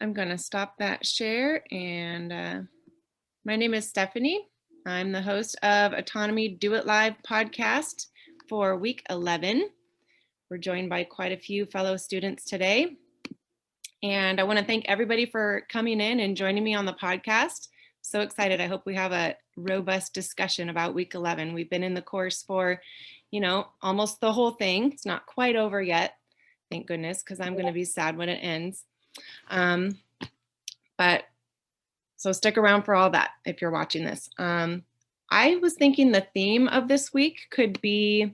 I'm going to stop that share. And my name is Stephanie. I'm the host of Autonomy Do It Live podcast for week 11. We're joined by quite a few fellow students today. And I want to thank everybody for coming in and joining me on the podcast. So excited. I hope we have a robust discussion about week 11. We've been in the course for, almost the whole thing. It's not quite over yet. Thank goodness, because I'm going to be sad when it ends. But so stick around for all that if you're watching this. I was thinking the theme of this week could be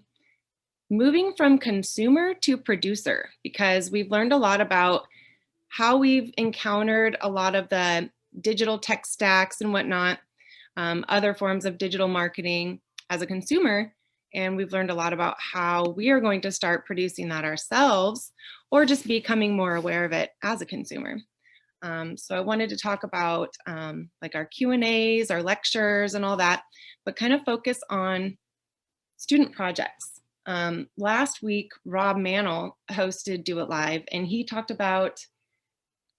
moving from consumer to producer, because we've learned a lot about how we've encountered a lot of the digital tech stacks and whatnot, other forms of digital marketing as a consumer. And we've learned a lot about how we are going to start producing that ourselves or just becoming more aware of it as a consumer. So I wanted to talk about like our Q&As, our lectures and all that, but kind of focus on student projects. Last week, Rob Mannell hosted Do It Live, and he talked about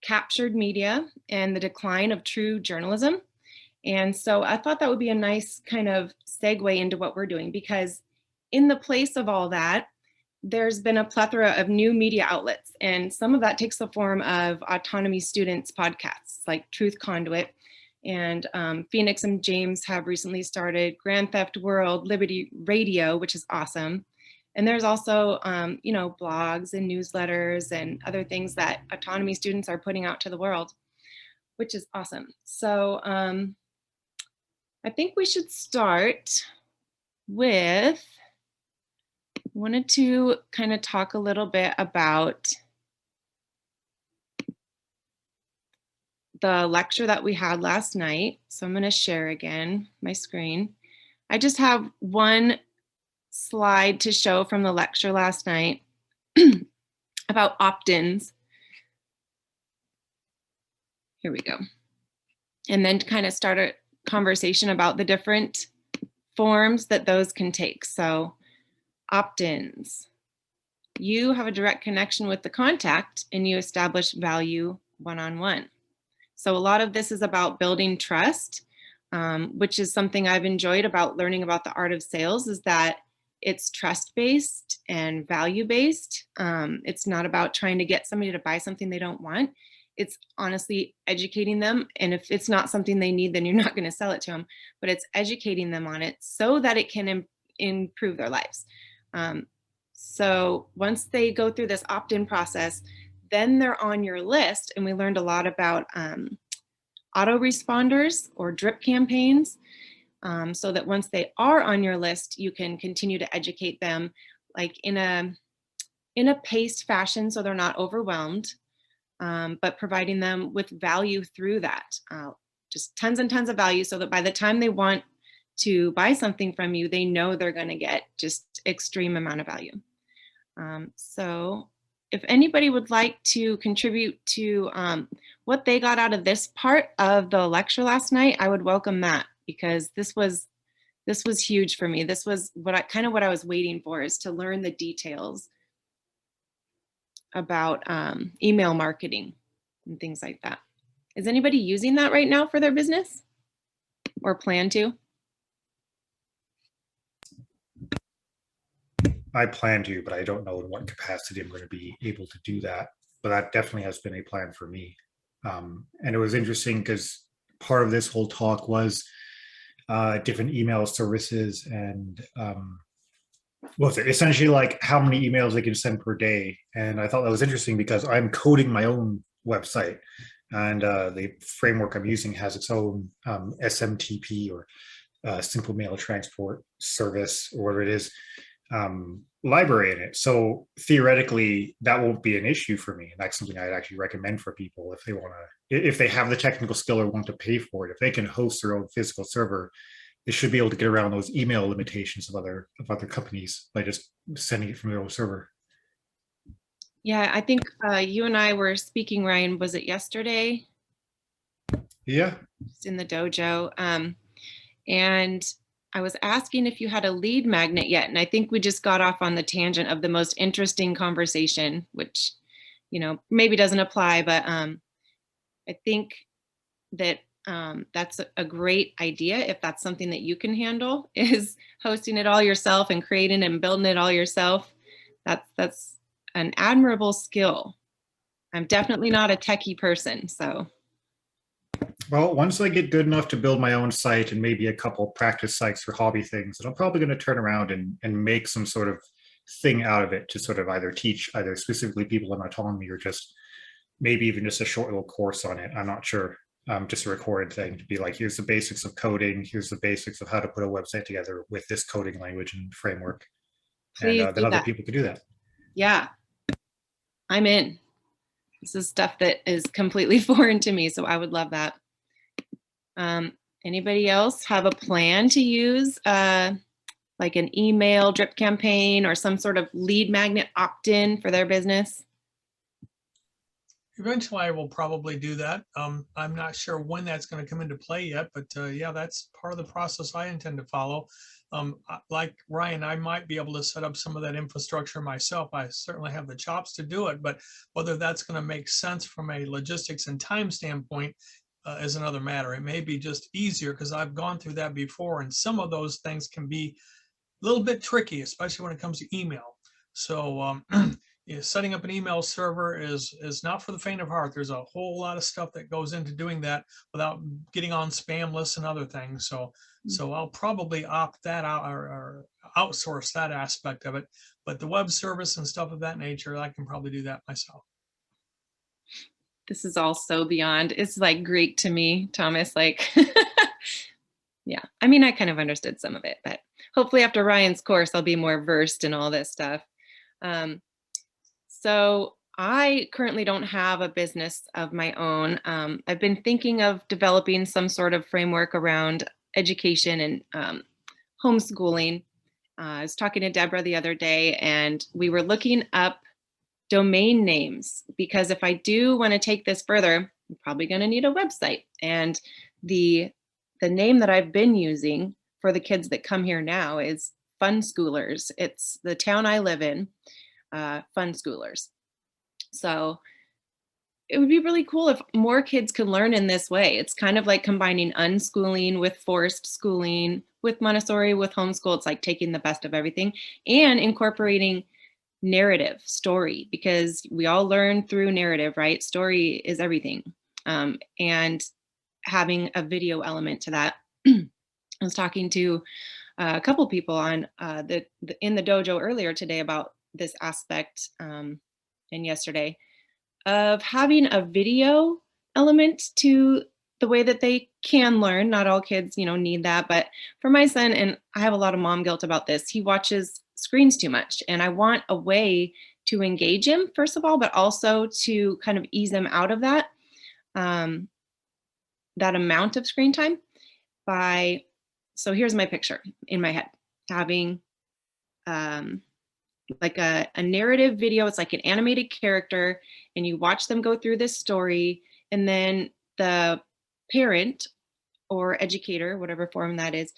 captured media and the decline of true journalism. And so I thought that would be a nice kind of segue into what we're doing, because in the place of all that, there's been a plethora of new media outlets, and some of that takes the form of autonomy students podcasts like Truth Conduit, and Phoenix and James have recently started Grand Theft World Liberty Radio, which is awesome. And there's also, blogs and newsletters and other things that autonomy students are putting out to the world, which is awesome. So I think we should start with, I wanted to kind of talk a little bit about the lecture that we had last night. So I'm going to share again my screen. I just have one slide to show from the lecture last night about opt-ins. Here we go. And then kind of start a conversation about the different forms that those can take. So opt-ins. You have a direct connection with the contact and you establish value one-on-one. So a lot of this is about building trust, which is something I've enjoyed about learning about the art of sales, is that it's trust-based and value-based. It's not about trying to get somebody to buy something they don't want. It's honestly educating them. And if it's not something they need, then you're not going to sell it to them. But it's educating them on it so that it can improve their lives. So once they go through this opt-in process, then they're on your list. And we learned a lot about autoresponders or drip campaigns. So that once they are on your list, you can continue to educate them like in a paced fashion so they're not overwhelmed, but providing them with value through that. Just tons and tons of value so that by the time they want to buy something from you, they know they're going to get just extreme amount of value. So if anybody would like to contribute to what they got out of this part of the lecture last night, I would welcome that, because this was huge for me. This was what I was waiting for, is to learn the details about email marketing and things like that. Is anybody using that right now for their business or plan to? I plan to, but I don't know in what capacity I'm going to be able to do that. But that definitely has been a plan for me. And it was interesting because part of this whole talk was different email services and essentially like how many emails they can send per day. And I thought that was interesting because I'm coding my own website, and the framework I'm using has its own SMTP or simple mail transport service or whatever it is library in it. So theoretically that won't be an issue for me. And that's something I'd actually recommend for people if they want to, if they have the technical skill or want to pay for it. If they can host their own physical server, they should be able to get around those email limitations of other companies by just sending it from their own server. Yeah, I think you and I were speaking, Ryan, was it yesterday? Yeah. Just in the dojo. And I was asking if you had a lead magnet yet. And I think we just got off on the tangent of the most interesting conversation, which, maybe doesn't apply, but I think that that's a great idea if that's something that you can handle, is hosting it all yourself and creating and building it all yourself. That's an admirable skill. I'm definitely not a techie person, so Well, once I get good enough to build my own site and maybe a couple practice sites for hobby things, then I'm probably going to turn around and make some sort of thing out of it to sort of either teach either specifically people in autonomy or just maybe even just a short little course on it. I'm not sure. Just a recorded thing to be like, here's the basics of coding, here's the basics of how to put a website together with this coding language and framework, and please then do other that. people could do that. Yeah, I'm in. This is stuff that is completely foreign to me, so I would love that. Anybody else have a plan to use like an email drip campaign or some sort of lead magnet opt-in for their business? Eventually, I will probably do that. I'm not sure when that's going to come into play yet, but yeah, that's part of the process I intend to follow. Like Ryan, I might be able to set up some of that infrastructure myself. I certainly have the chops to do it, but whether that's going to make sense from a logistics and time standpoint is another matter. It may be just easier because I've gone through that before, and some of those things can be a little bit tricky, especially when it comes to email. So yeah, setting up an email server is not for the faint of heart. There's a whole lot of stuff that goes into doing that without getting on spam lists and other things. So I'll probably opt that out or outsource that aspect of it. But the web service and stuff of that nature, I can probably do that myself. This is all so beyond. It's like Greek to me, Thomas. Like, yeah. I mean, I kind of understood some of it, but hopefully after Ryan's course, I'll be more versed in all this stuff. So I currently don't have a business of my own. I've been thinking of developing some sort of framework around education and homeschooling. I was talking to Deborah the other day, and we were looking up domain names, because if I do want to take this further, I'm probably going to need a website. And the name that I've been using for the kids that come here now is Fun Schoolers. It's the town I live in, Fun Schoolers. So it would be really cool if more kids could learn in this way. It's kind of like combining unschooling with forced schooling, with Montessori, with homeschool. It's like taking the best of everything and incorporating narrative, story, because we all learn through narrative, right? Story is everything. And having a video element to that. I was talking to a couple people on in the dojo earlier today about this aspect, and yesterday, of having a video element to the way that they can learn. Not all kids, need that, but for my son, and I have a lot of mom guilt about this, he watches screens too much, and I want a way to engage him, first of all, but also to kind of ease him out of that that amount of screen time by, so here's my picture in my head, having like a narrative video. It's like an animated character, and you watch them go through this story, and then the parent or educator, whatever form that is,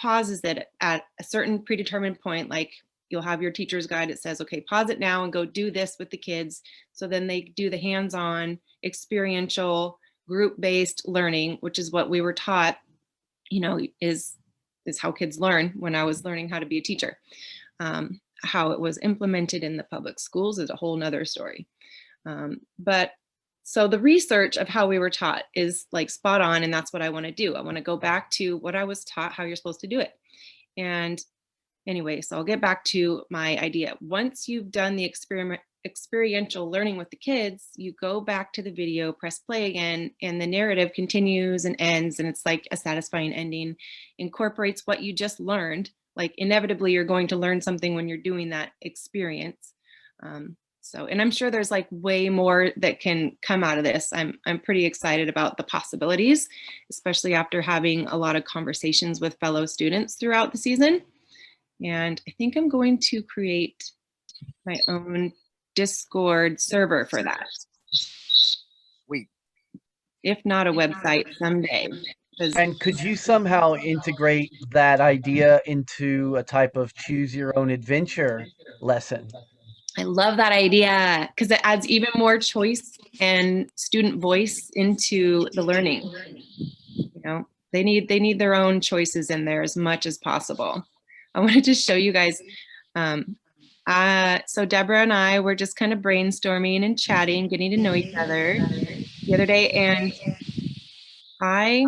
pauses it at a certain predetermined point. Like, you'll have your teacher's guide. It says, okay, pause it now and go do this with the kids. So then they do the hands-on, experiential, group-based learning, which is what we were taught, is how kids learn. When I was learning how to be a teacher, how it was implemented in the public schools is a whole nother story. But so the research of how we were taught is like spot on, and that's what I want to do. I want to go back to what I was taught, how you're supposed to do it. And anyway, so I'll get back to my idea. Once you've done the experiential learning with the kids, you go back to the video, press play again, and the narrative continues and ends, and it's like a satisfying ending, incorporates what you just learned. Like, inevitably, you're going to learn something when you're doing that experience. And I'm sure there's like way more that can come out of this. I'm pretty excited about the possibilities, especially after having a lot of conversations with fellow students throughout the season. And I think I'm going to create my own Discord server for that. Sweet. If not a website, someday. And could you somehow integrate that idea into a type of choose your own adventure lesson? I love that idea because it adds even more choice and student voice into the learning. You know, they need their own choices in there as much as possible. I wanted to show you guys. So Deborah and I were just kind of brainstorming and chatting, getting to know each other the other day, and I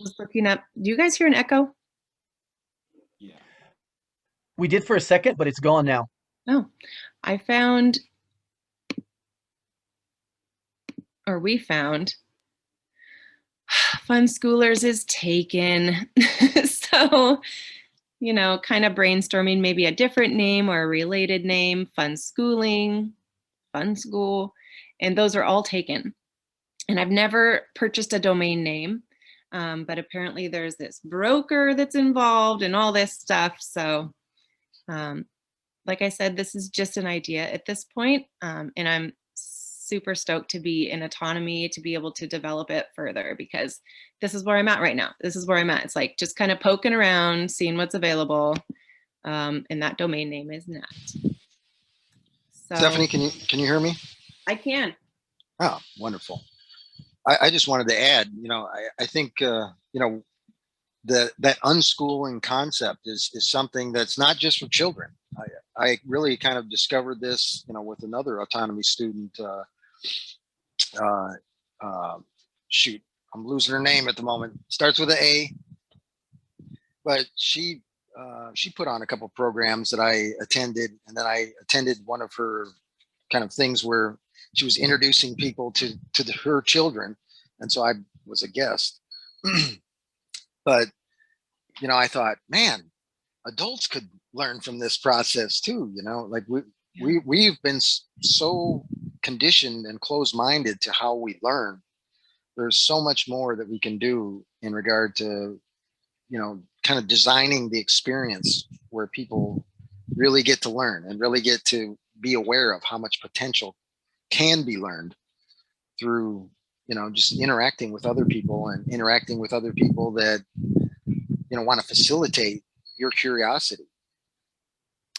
was looking up. Do you guys hear an echo? We did for a second, but it's gone now. Oh, I found, or we found, Fun Schoolers is taken. So, you know, kind of brainstorming maybe a different name or a related name, Fun Schooling, Fun School, and those are all taken. And I've never purchased a domain name, but apparently there's this broker that's involved and all this stuff. So, like I said, this is just an idea at this point, and I'm super stoked to be in autonomy to be able to develop it further, because this is where I'm at right now. This is where I'm at. It's like just kind of poking around, seeing what's available, and that domain name is Nat. So, Stephanie, can you hear me? I can. Oh, wonderful. I just wanted to add, I think, that unschooling concept is something that's not just for children. I really kind of discovered this, with another autonomy student. Shoot, I'm losing her name at the moment. Starts with an A, but she put on a couple of programs that I attended, and then I attended one of her kind of things where she was introducing people to her children, and so I was a guest. But I thought, man, adults could learn from this process too. Like we've been so conditioned and closed-minded to how we learn. There's so much more that we can do in regard to, kind of designing the experience where people really get to learn and really get to be aware of how much potential can be learned through, just interacting with other people and interacting with other people that, want to facilitate your curiosity.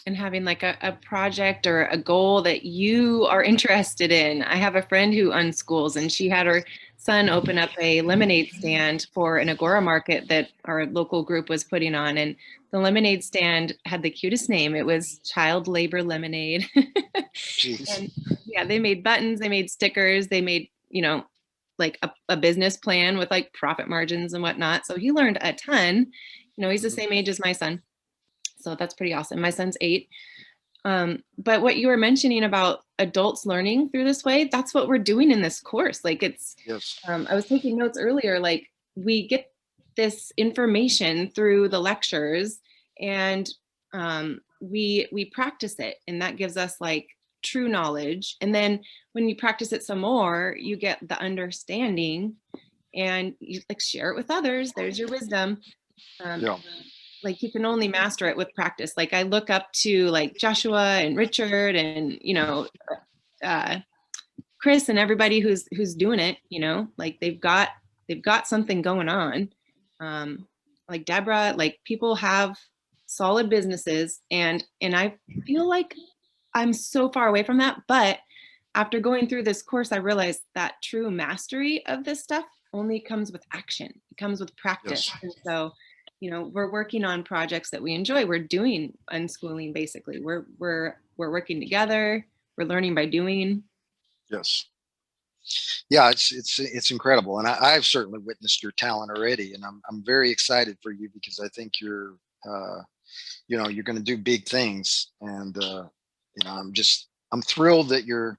And having like a project or a goal that you are interested in. I have a friend who unschools, and she had her son open up a lemonade stand for an Agora market that our local group was putting on. And the lemonade stand had the cutest name. It was Child Labor Lemonade. And yeah, they made buttons, they made stickers, they made, like a business plan with like profit margins and whatnot. So he learned a ton. He's the same age as my son. So that's pretty awesome. My son's 8. But what you were mentioning about adults learning through this way, that's what we're doing in this course. Like it's, yes. I was taking notes earlier, like we get this information through the lectures, and we practice it, and that gives us like true knowledge. And then when you practice it some more, you get the understanding, and you like share it with others. There's your wisdom. Yeah. Like you can only master it with practice. Like I look up to like Joshua and Richard and, Chris and everybody who's doing it, like they've got something going on. Like Deborah, like people have solid businesses, and I feel like I'm so far away from that. But after going through this course, I realized that true mastery of this stuff only comes with action. It comes with practice. Yes. And so, we're working on projects that we enjoy. We're doing unschooling, basically. We're working together. We're learning by doing. Yes. Yeah, it's incredible, and I've certainly witnessed your talent already, and I'm very excited for you, because I think you're you're going to do big things, and I'm thrilled that you're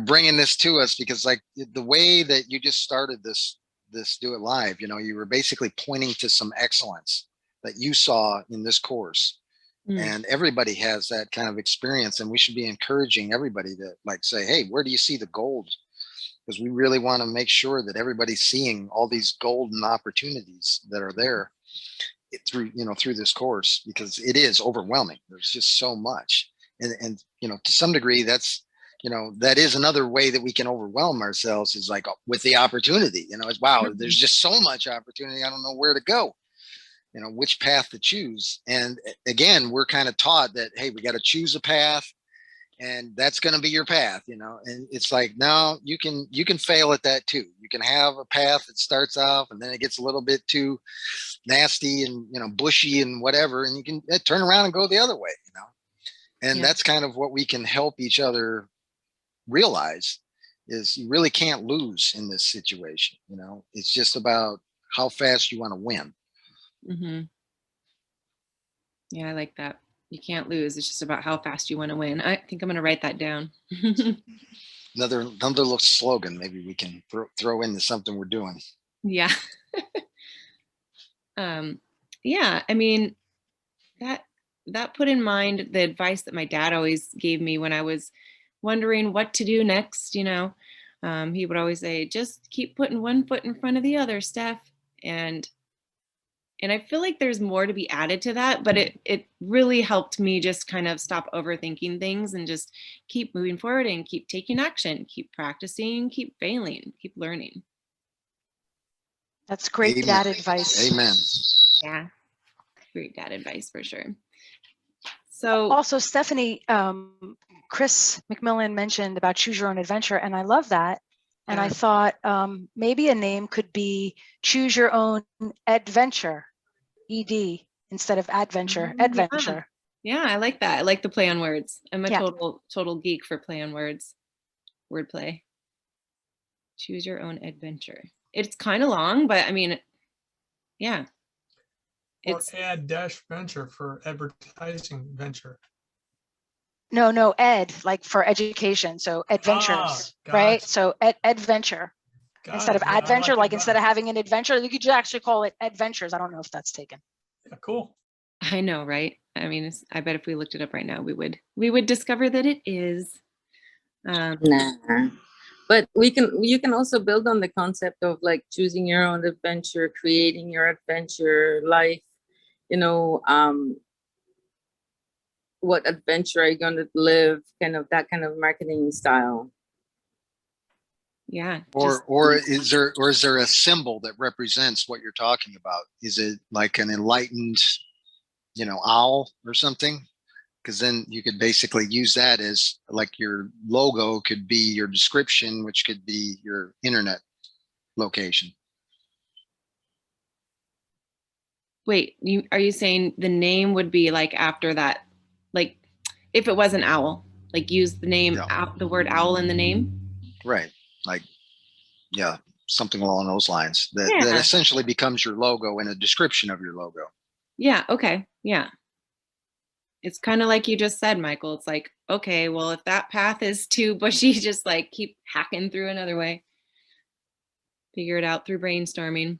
bringing this to us, because like the way that you just started this Do It Live, you were basically pointing to some excellence that you saw in this course. And everybody has that kind of experience, and we should be encouraging everybody to like say, hey, where do you see the gold? Because we really want to make sure that everybody's seeing all these golden opportunities that are there through this course, because it is overwhelming. There's just so much, and to some degree that's that is another way that we can overwhelm ourselves, is like with the opportunity. It's wow, there's just so much opportunity. I don't know where to go, which path to choose. And again, we're kind of taught that, hey, we got to choose a path, and that's going to be your path, you know. And it's like, no, you can fail at that too. You can have a path that starts off and then it gets a little bit too nasty and, you know, bushy and whatever, and you can turn around and go the other way, you know. And Yeah. that's kind of what we can help each other realize, is you really can't lose in this situation, you know. It's just about how fast you want to win. Mm-hmm. Yeah, I like that. You can't lose. It's just about how fast you want to win. I think I'm going to write that down. Another little slogan maybe we can throw into something we're doing. Yeah. Yeah, I mean, that put in mind the advice that my dad always gave me when I was wondering what to do next, you know. He would always say, just keep putting one foot in front of the other, Steph. And I feel like there's more to be added to that, but it really helped me just kind of stop overthinking things and just keep moving forward and keep taking action, keep practicing, keep failing, keep learning. That's great Amen. dad advice. Amen. Yeah, great dad advice for sure. So also, Stephanie, Chris McMillan mentioned about choose your own adventure, and I love that. And I thought maybe a name could be choose your own adventure, ED, instead of adventure, adventure. Yeah, I like that. I like the play on words. I'm a Yeah. total geek for play on words, wordplay. Choose your own adventure. It's kind of long, but I mean, yeah. Or add dash venture for advertising venture. No, ed, like for education. So adventures, right? Gotcha. So adventure. Instead of adventure, like instead of having an adventure, you could actually call it adventures. I don't know if that's taken. Yeah, cool. I know, right? I mean, I bet if we looked it up right now, we would discover that it is. Nah. But you can also build on the concept of like choosing your own adventure, creating your adventure life, you know, what adventure are you going to live, kind of that kind of marketing style. Yeah. Or is there a symbol that represents what you're talking about? Is it like an enlightened, you know, owl or something? Because then you could basically use that as like your logo could be your description, which could be your internet location. Wait, are you saying the name would be like after that? Like if it was an owl, like use the name, the word owl in the name? Right. Like, yeah, something along those lines that essentially becomes your logo and a description of your logo. Yeah. Okay. Yeah. It's kind of like you just said, Michael. It's like, okay, well, if that path is too bushy, just like keep hacking through another way. Figure it out through brainstorming.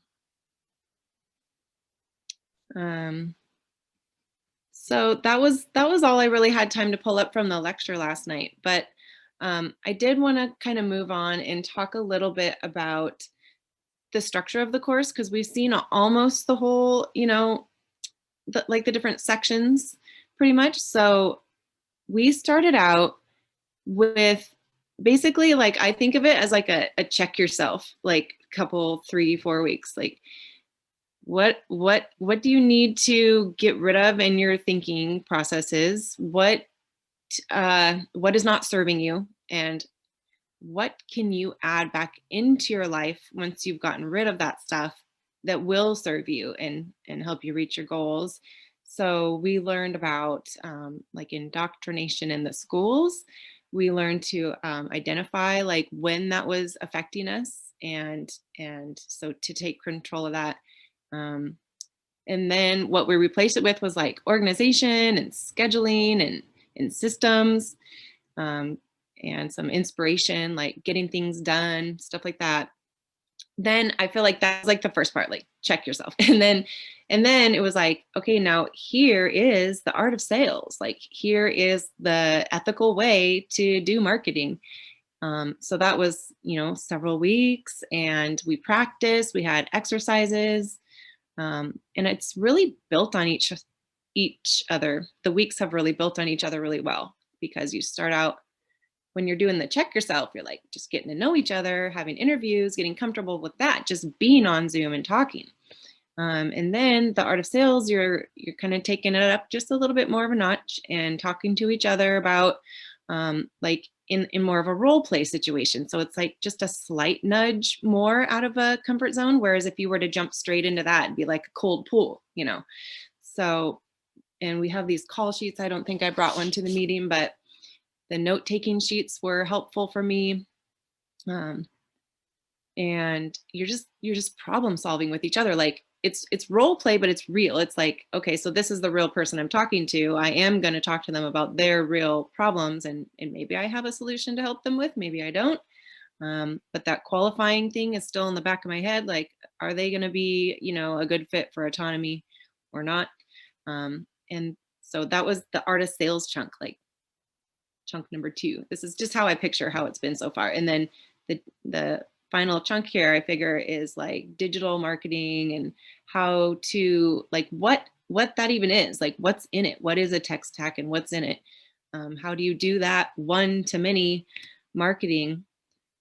So that was all I really had time to pull up from the lecture last night. But I did want to kind of move on and talk a little bit about the structure of the course, because we've seen almost the whole, you know, like the different sections pretty much. So we started out with basically, like, I think of it as like a check yourself, like couple 3-4 weeks, like what do you need to get rid of in your thinking processes? What is not serving you, and what can you add back into your life once you've gotten rid of that stuff that will serve you and help you reach your goals? So we learned about like indoctrination in the schools. We learned to identify like when that was affecting us, and so to take control of that. And then what we replaced it with was like organization and scheduling and systems, and some inspiration, like getting things done, stuff like that. Then I feel like that's like the first part, like check yourself. And then it was like, okay, now here is the art of sales. Like here is the ethical way to do marketing. So that was, you know, several weeks, and we practiced, we had exercises, and it's really built on each other. The weeks have really built on each other really well, because you start out, when you're doing the check yourself, you're like just getting to know each other, having interviews, getting comfortable with that, just being on Zoom and talking. And then the art of sales, you're kind of taking it up just a little bit more of a notch and talking to each other about like in more of a role play situation. So it's like just a slight nudge more out of a comfort zone. Whereas if you were to jump straight into that, it'd be like a cold pool, you know? So, and we have these call sheets. I don't think I brought one to the meeting, but the note-taking sheets were helpful for me. And you're just problem solving with each other. Like it's role play, but it's real. It's like, okay, so this is the real person I'm talking to. I am going to talk to them about their real problems, and maybe I have a solution to help them with, maybe I don't. But that qualifying thing is still in the back of my head. Like, are they going to be, you know, a good fit for autonomy or not? And so that was the artist sales chunk, like chunk number 2. This is just how I picture how it's been so far. And then the final chunk here, I figure, is like digital marketing and how to, like, what that even is, like what's in it, what is a tech stack and what's in it. How do you do that one-to-many marketing,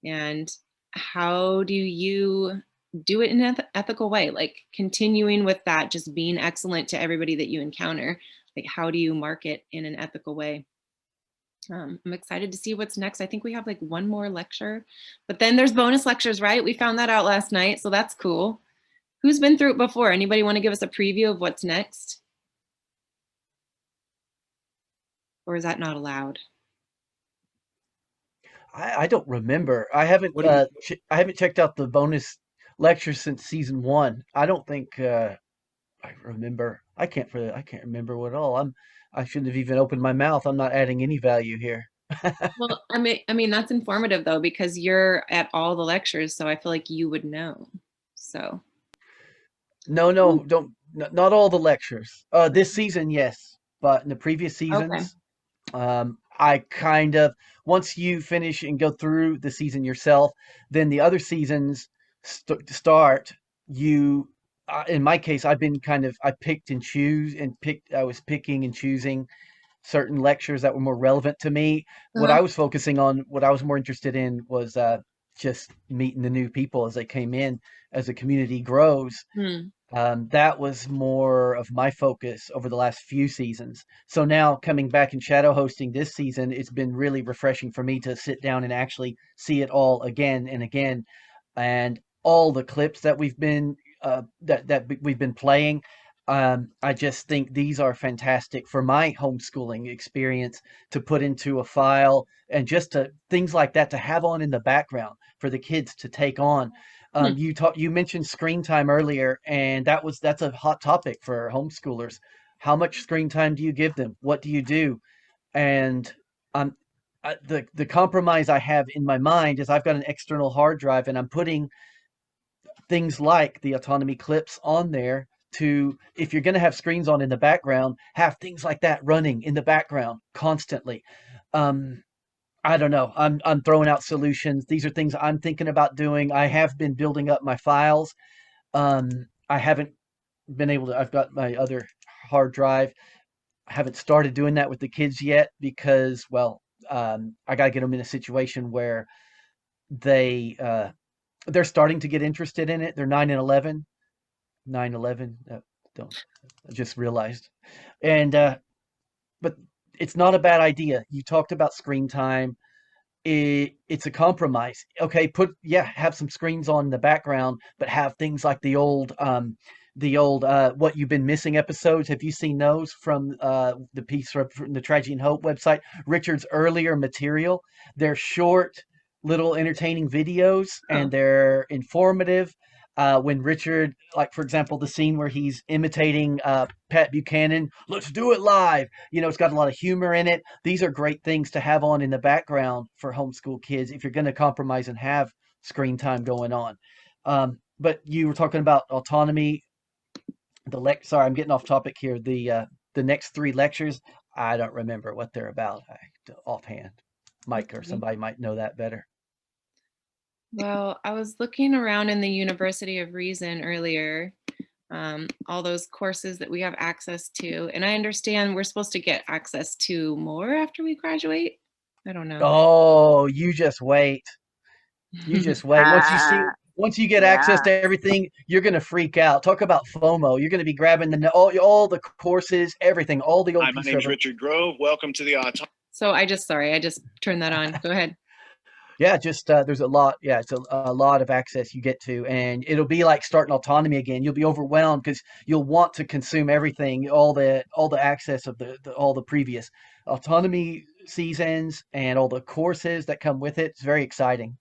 and how do you do it in an ethical way, like continuing with that, just being excellent to everybody that you encounter. Like, how do you market in an ethical way? I'm excited to see what's next. I think we have like one more lecture, but then there's bonus lectures, right? We found that out last night, so that's cool. Who's been through it before? Anybody want to give us a preview of what's next? Or is that not allowed? I don't remember. I haven't What do you- I haven't checked out the bonus lectures since season 1. I don't think I remember. I can't remember what all. I shouldn't have even opened my mouth. I'm not adding any value here. Well, I mean that's informative though, because you're at all the lectures, so I feel like you would know. So No, don't. Not all the lectures. This season, yes, but in the previous seasons, I kind of, once you finish and go through the season yourself, then the other seasons start. You, in my case, I've been I picked and choose and picked. I was picking and choosing certain lectures that were more relevant to me. What I was focusing on, what I was more interested in, was just meeting the new people as they came in, as the community grows. That was more of my focus over the last few seasons. So now coming back and shadow hosting this season, it's been really refreshing for me to sit down and actually see it all again and again. And all the clips that we've been we've been playing, I just think these are fantastic for my homeschooling experience to put into a file, and just to things like that to have on in the background for the kids to take on. You mentioned screen time earlier, and that's a hot topic for homeschoolers. How much screen time do you give them? What do you do? And um, the compromise I have in my mind is I've got an external hard drive, and I'm putting things like the autonomy clips on there to, if you're going to have screens on in the background, have things like that running in the background constantly. I don't know. I'm throwing out solutions. These are things I'm thinking about doing. I have been building up my files. I haven't been able to. I've got my other hard drive. I haven't started doing that with the kids yet because, well, I got to get them in a situation where they they're starting to get interested in it. They're 9 and 11. 9/11. Don't. I just realized, and but it's not a bad idea. You talked about screen time. It's a compromise. Okay, have some screens on in the background, but have things like the old what you've been missing episodes. Have you seen those from the piece from the Tragedy and Hope website? Richard's earlier material. They're short, little entertaining videos, and they're informative. When Richard, like for example, the scene where he's imitating Pat Buchanan, let's do it live. You know, it's got a lot of humor in it. These are great things to have on in the background for homeschool kids if you're going to compromise and have screen time going on. But you were talking about autonomy. Sorry, I'm getting off topic here. The next 3 lectures, I don't remember what they're about offhand. Mike or somebody might know that better. Well, I was looking around in the University of Reason earlier, all those courses that we have access to, and I understand we're supposed to get access to more after we graduate. I don't know. Oh, you just wait. You just wait. Once you get access to everything, you're gonna freak out. Talk about FOMO. You're gonna be grabbing all the courses, everything, all the old. Hi, my name is Richard Grove. Welcome to the AUTONOMY. So I just turned that on. Go ahead. Yeah, just there's a lot. Yeah, it's a lot of access you get to, and it'll be like starting autonomy again. You'll be overwhelmed because you'll want to consume everything, all the access of all the previous autonomy seasons and all the courses that come with it. It's very exciting.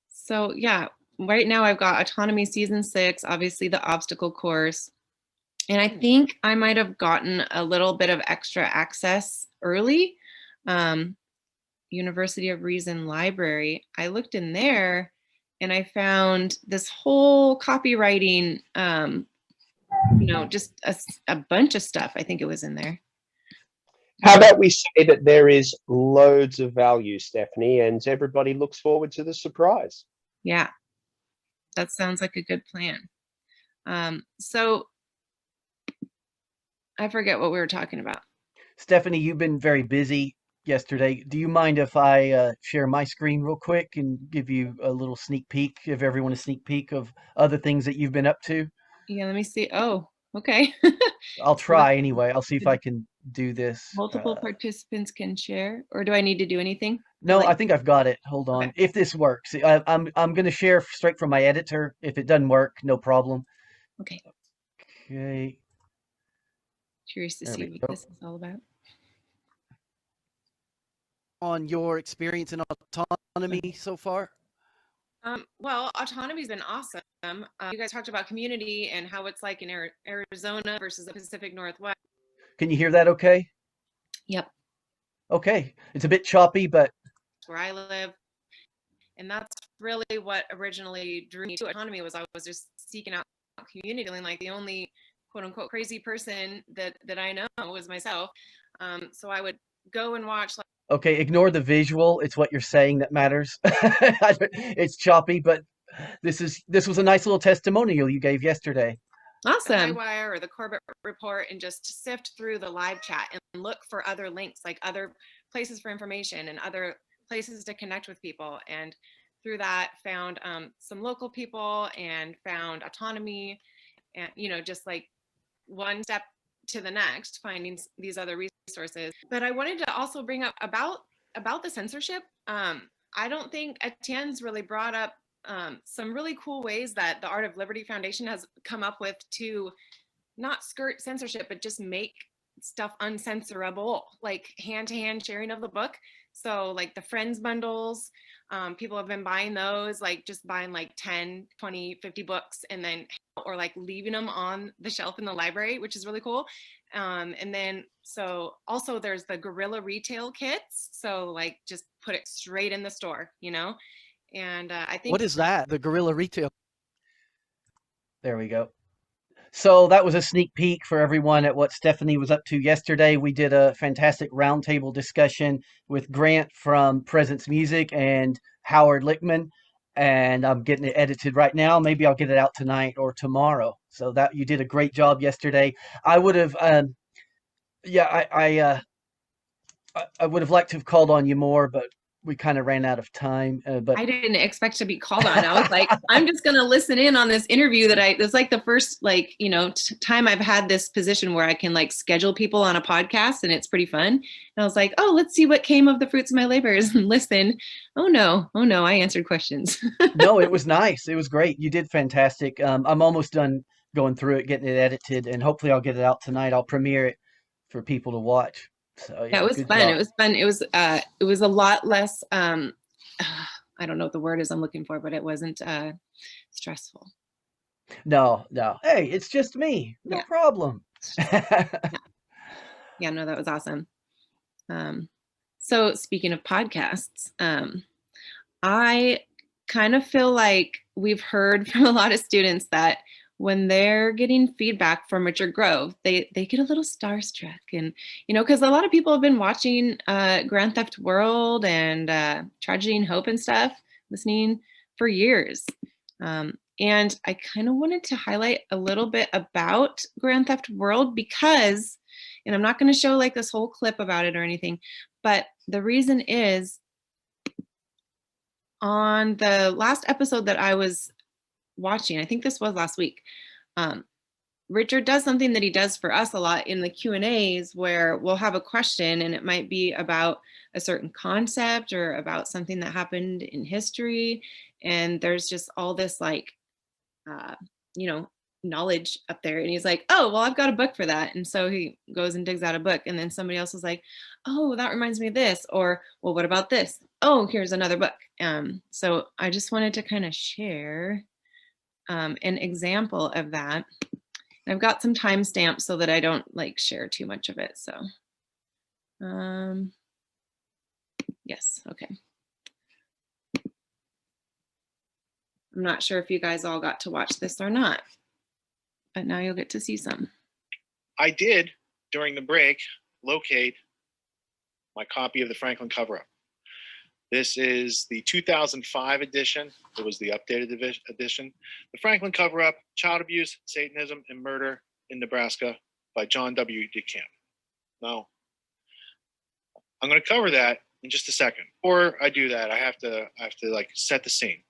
So yeah, right now I've got Autonomy Season 6, obviously the obstacle course. And I think I might have gotten a little bit of extra access early. University of Reason Library. I looked in there and I found this whole copywriting, just a bunch of stuff. I think it was in there. How about we say that there is loads of value, Stephanie, and everybody looks forward to the surprise? Yeah, that sounds like a good plan. So I forget what we were talking about. Stephanie, you've been very busy yesterday. Do you mind if I share my screen real quick and give you a little sneak peek, give everyone a sneak peek of other things that you've been up to? Yeah, let me see. Oh, okay. I'll try anyway. I'll see if I can do this. Multiple participants can share, or do I need to do anything? No, I think I've got it. Hold on. Okay. If this works, I'm going to share straight from my editor. If it doesn't work, no problem. Okay. Okay. Curious to There see we what go. this is all about. On your experience in autonomy so far? Well, autonomy's been awesome. You guys talked about community and how it's like in Arizona versus the Pacific Northwest. Can you hear that okay? Yep. Okay. It's a bit choppy, but Where I live. And that's really what originally drew me to autonomy. Was I was just seeking out community, feeling like the only quote unquote crazy person that I know was myself. So I would go and watch okay, ignore the visual. It's what you're saying that matters. It's choppy, but this was a nice little testimonial you gave yesterday. Awesome. The Highwire or the Corbett Report and just sift through the live chat and look for other links, like other places for information and other places to connect with people. And through that found some local people and found autonomy and, just like one step to the next, finding these other resources. But I wanted to also bring up about the censorship. I don't think Etienne's really brought up some really cool ways that the Art of Liberty Foundation has come up with to not skirt censorship, but just make stuff uncensorable, like hand-to-hand sharing of the book. So like the Friends bundles, people have been buying those, like just buying like 10, 20, 50 books and then, or like leaving them on the shelf in the library, which is really cool. And then, so also there's the guerrilla retail kits. So like just put it straight in the store, And I think— What is that? The guerrilla retail. There we go. So that was a sneak peek for everyone at what Stephanie was up to yesterday. We did a fantastic roundtable discussion with Grant from Presence Music and Howard Lickman, and I'm getting it edited right now. Maybe I'll get it out tonight or tomorrow. So that you did a great job yesterday. I would have, I would have liked to have called on you more, but we kind of ran out of time. But I didn't expect to be called on. I was like, I'm just going to listen in on this interview it's like the first, time I've had this position where I can like schedule people on a podcast and it's pretty fun. And I was like, oh, let's see what came of the fruits of my labors and listen. Oh no, I answered questions. No, it was nice. It was great. You did fantastic. I'm almost done going through it, getting it edited, and hopefully I'll get it out tonight. I'll premiere it for people to watch. So yeah, it was fun. Job. It was fun. It was a lot less, I don't know what the word is I'm looking for, but it wasn't stressful. No. Hey, it's just me. No problem. Yeah, no, that was awesome. So speaking of podcasts, I kind of feel like we've heard from a lot of students that when they're getting feedback from Richard Grove, they get a little starstruck. And, because a lot of people have been watching Grand Theft World and Tragedy and Hope and stuff, listening for years. And I kind of wanted to highlight a little bit about Grand Theft World because, and I'm not going to show like this whole clip about it or anything, but the reason is on the last episode that I was watching, I think this was last week, Richard does something that he does for us a lot in the Q&As, where we'll have a question and it might be about a certain concept or about something that happened in history. And there's just all this like, you know, knowledge up there. And he's like, oh, well, I've got a book for that. And so he goes and digs out a book. And then somebody else is like, oh, that reminds me of this. Or, well, what about this? Oh, here's another book. So I just wanted to kind of share an example of that. And I've got some timestamps so that I don't like share too much of it. So yes, okay. I'm not sure if you guys all got to watch this or not, but now you'll get to see some. I did, during the break, locate my copy of the Franklin cover-up. This is the 2005 edition. It was the updated edition. The Franklin cover-up, Child Abuse, Satanism, and Murder in Nebraska by John W. DeCamp. Now, I'm going to cover that in just a second. Before I do that, I have to like set the scene.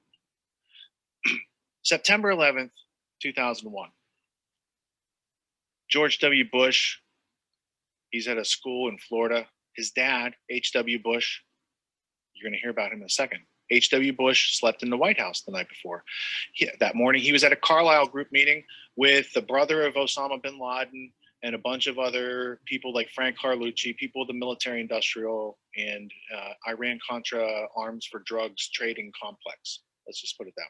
September 11th, 2001. George W. Bush, he's at a school in Florida. His dad, H.W. Bush, you're going to hear about him in a second. H.W. Bush slept in the White House the night before. That morning, he was at a Carlisle group meeting with the brother of Osama bin Laden and a bunch of other people like Frank Carlucci, people of the military industrial and Iran-Contra arms for drugs trading complex. Let's just put it that way.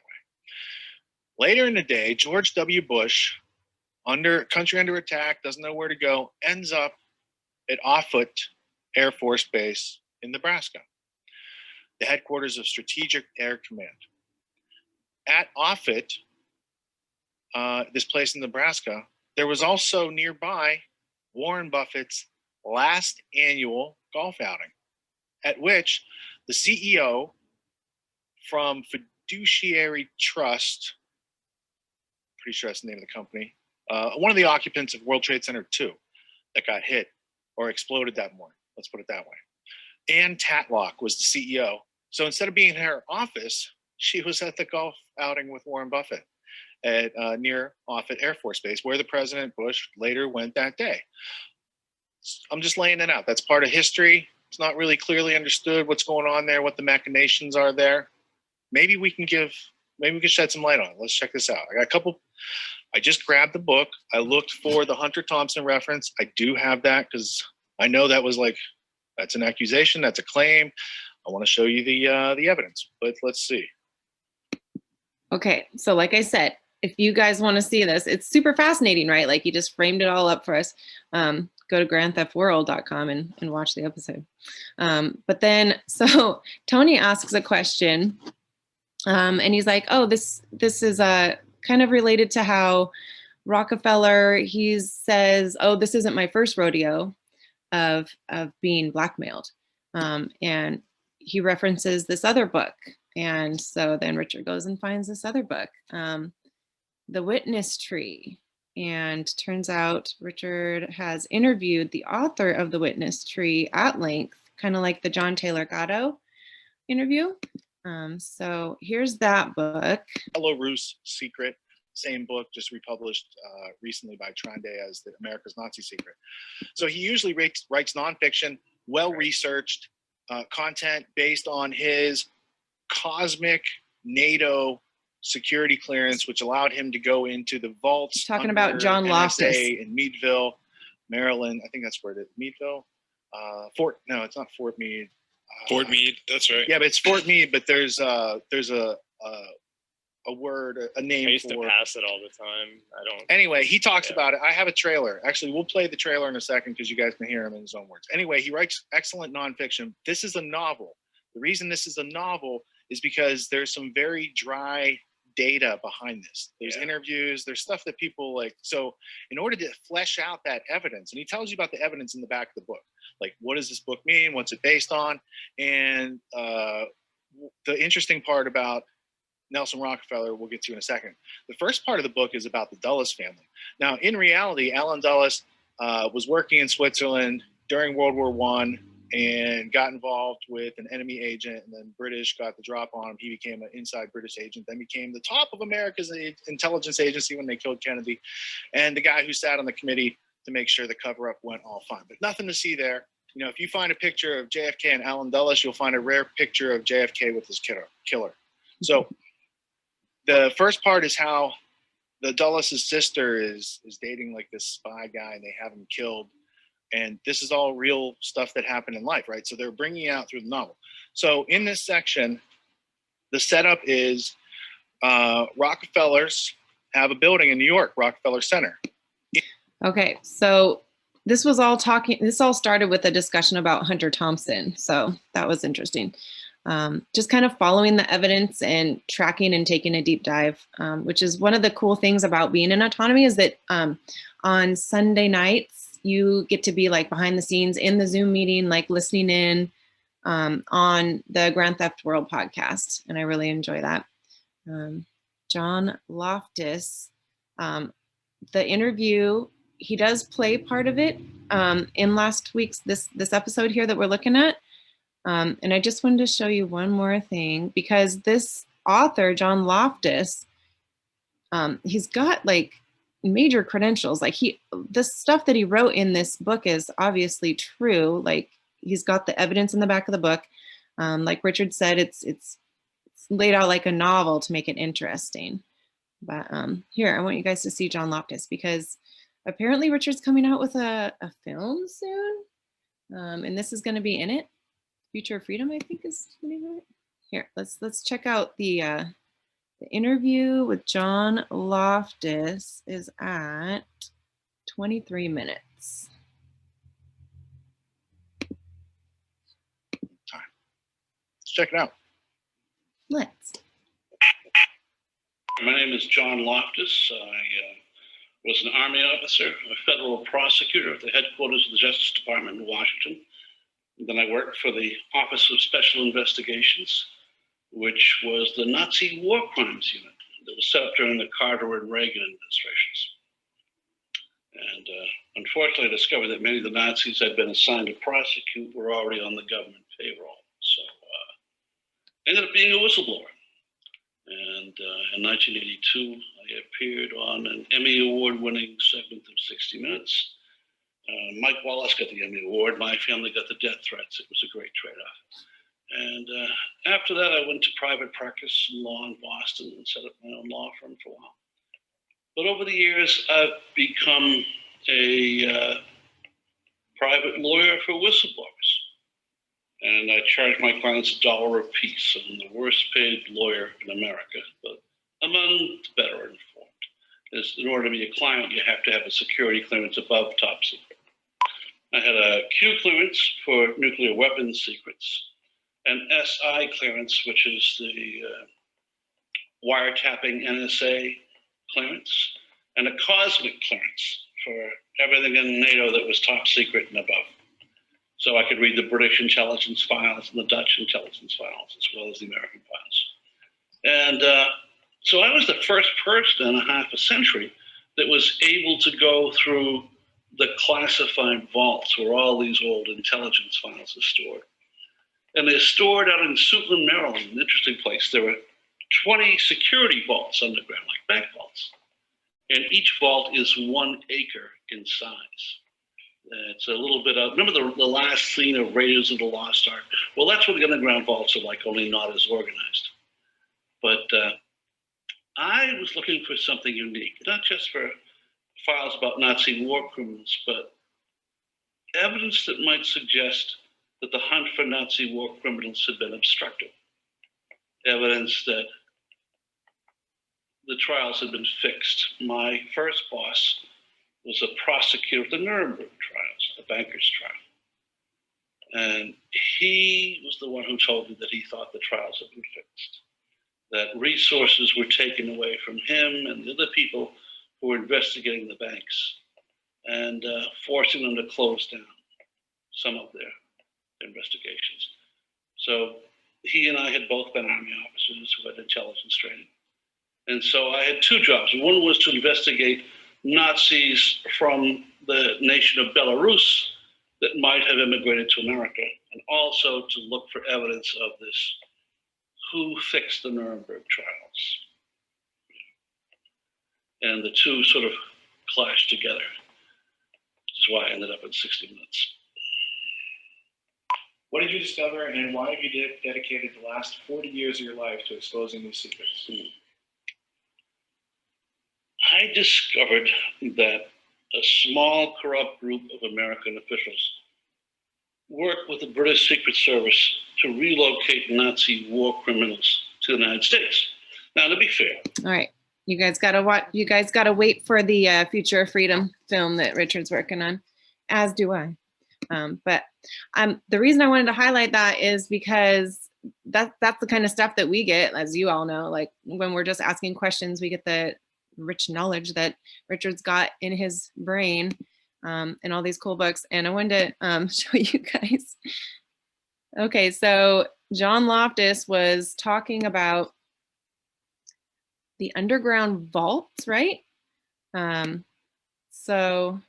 Later in the day, George W. Bush, country under attack, doesn't know where to go, ends up at Offutt Air Force Base in Nebraska, the headquarters of Strategic Air Command. At Offutt, this place in Nebraska, there was also nearby Warren Buffett's last annual golf outing, at which the CEO from Fiduciary Trust, pretty sure that's the name of the company, one of the occupants of World Trade Center 2 that got hit or exploded that morning, let's put it that way. Ann Tatlock was the CEO. So instead of being in her office, she was at the golf outing with Warren Buffett at near Offutt Air Force Base, where the President Bush later went that day. I'm just laying it out. That's part of history. It's not really clearly understood what's going on there, what the machinations are there. Maybe we can shed some light on it. Let's check this out. I just grabbed the book. I looked for the Hunter Thompson reference. I do have that because I know that's an accusation, that's a claim. I want to show you the evidence, but let's see. Okay, so like I said, if you guys want to see this, it's super fascinating, right? Like you just framed it all up for us. Go to grandtheftworld.com and watch the episode. But then, so Tony asks a question, and he's like, oh, this is kind of related to how Rockefeller, he says, oh, this isn't my first rodeo of being blackmailed. And he references this other book. And so then Richard goes and finds this other book, The Witness Tree. And turns out Richard has interviewed the author of The Witness Tree at length, kind of like the John Taylor Gatto interview. So here's that book. Belarus Secret, same book, just republished recently by Trinde as the America's Nazi Secret. So he usually writes nonfiction, well-researched content based on his cosmic NATO security clearance, which allowed him to go into the vaults. Talking about John NSA Loftus in Meadville, Maryland. I think that's where it is. Meadville? No, it's not Fort Meade. Fort Meade, that's right. Yeah, but it's Fort Meade, but there's a word, a name I used for to pass it all the time. Anyway, he talks about it. I have a trailer. Actually, we'll play the trailer in a second because you guys can hear him in his own words. Anyway, he writes excellent nonfiction. This is a novel. The reason this is a novel is because there's some very dry data behind this. There's interviews, there's stuff that people like. So in order to flesh out that evidence, and he tells you about the evidence in the back of the book, like what does this book mean? What's it based on? And the interesting part about Nelson Rockefeller, we'll get to in a second. The first part of the book is about the Dulles family. Now, in reality, Allen Dulles was working in Switzerland during World War I, and got involved with an enemy agent, and then British got the drop on him. He became an inside British agent, then became the top of America's intelligence agency when they killed Kennedy, and the guy who sat on the committee to make sure the cover-up went all fine. But nothing to see there. You know, if you find a picture of JFK and Allen Dulles, you'll find a rare picture of JFK with his killer. So the first part is how the Dulles' sister is dating like this spy guy, and they have him killed. And this is all real stuff that happened in life, right? So they're bringing it out through the novel. So in this section, the setup is Rockefellers have a building in New York, Rockefeller Center. Okay, so this all started with a discussion about Hunter Thompson. So that was interesting. Just kind of following the evidence and tracking and taking a deep dive, which is one of the cool things about being in autonomy, is that on Sunday nights, you get to be like behind the scenes in the Zoom meeting, like listening in on the Grand Theft World podcast. And I really enjoy that. John Loftus, the interview, he does play part of it in last week's, this episode here that we're looking at. And I just wanted to show you one more thing, because this author, John Loftus, he's got like major credentials. Like the stuff that he wrote in this book is obviously true. Like he's got the evidence in the back of the book. Like Richard said, it's laid out like a novel to make it interesting. But here, I want you guys to see John Loftus, because apparently Richard's coming out with a film soon. And this is going to be in it. Future of Freedom, I think is the name of it. Here, let's check out the interview with John Loftus is at 23 minutes. Let's check it out. Let's. My name is John Loftus. I was an Army officer, a federal prosecutor at the headquarters of the Justice Department in Washington. And then I worked for the Office of Special Investigations, which was the Nazi war crimes unit that was set up during the Carter and Reagan administrations. And unfortunately, I discovered that many of the Nazis I'd been assigned to prosecute were already on the government payroll. So I ended up being a whistleblower. And in 1982, I appeared on an Emmy Award-winning segment of 60 Minutes. Mike Wallace got the Emmy Award. My family got the death threats. It was a great trade-off. And after that, I went to private practice law in Boston and set up my own law firm for a while. But over the years, I've become a private lawyer for whistleblowers. And I charge my clients $1 a piece. I'm the worst paid lawyer in America, but among the better informed. Is in order to be a client, you have to have a security clearance above top secret. I had a Q clearance for nuclear weapons secrets, an SI clearance, which is the wiretapping NSA clearance, and a cosmic clearance for everything in NATO that was top secret and above. So I could read the British intelligence files and the Dutch intelligence files, as well as the American files. And so I was the first person in a half a century that was able to go through the classified vaults where all these old intelligence files are stored. And they're stored out in Suitland, Maryland, an interesting place. There were 20 security vaults underground, like bank vaults. And each vault is 1 acre in size. It's a little bit of, remember the last scene of Raiders of the Lost Ark? Well, that's what the underground vaults are like, only not as organized. But I was looking for something unique, not just for files about Nazi war criminals, but evidence that might suggest that the hunt for Nazi war criminals had been obstructed. Evidence that the trials had been fixed. My first boss was a prosecutor of the Nuremberg trials, the bankers' trial. And he was the one who told me that he thought the trials had been fixed, that resources were taken away from him and the other people who were investigating the banks and forcing them to close down some of their investigations. So he and I had both been Army officers who had intelligence training. And so I had 2 jobs. One was to investigate Nazis from the nation of Belarus that might have immigrated to America, and also to look for evidence of this who fixed the Nuremberg trials. And the two sort of clashed together, which is why I ended up in 60 Minutes. What did you discover, and why have you dedicated the last 40 years of your life to exposing these secrets? I discovered that a small corrupt group of American officials worked with the British Secret Service to relocate Nazi war criminals to the United States. Now, to be fair. All right. You guys gotta watch. You guys gotta wait for the Future of Freedom film that Richard's working on, as do I. But the reason I wanted to highlight that is because that's the kind of stuff that we get, as you all know. Like when we're just asking questions, we get the rich knowledge that Richard's got in his brain, and all these cool books. And I wanted to show you guys. Okay, so John Loftus was talking about the underground vaults, right? So,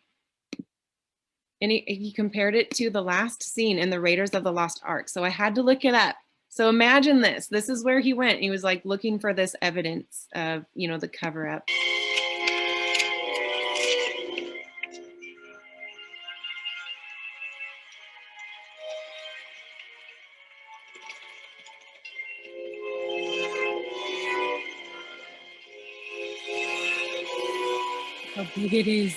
and he compared it to the last scene in the Raiders of the Lost Ark. So I had to look it up. So imagine this. This is where he went. He was like looking for this evidence of, you know, the cover up. How big it is.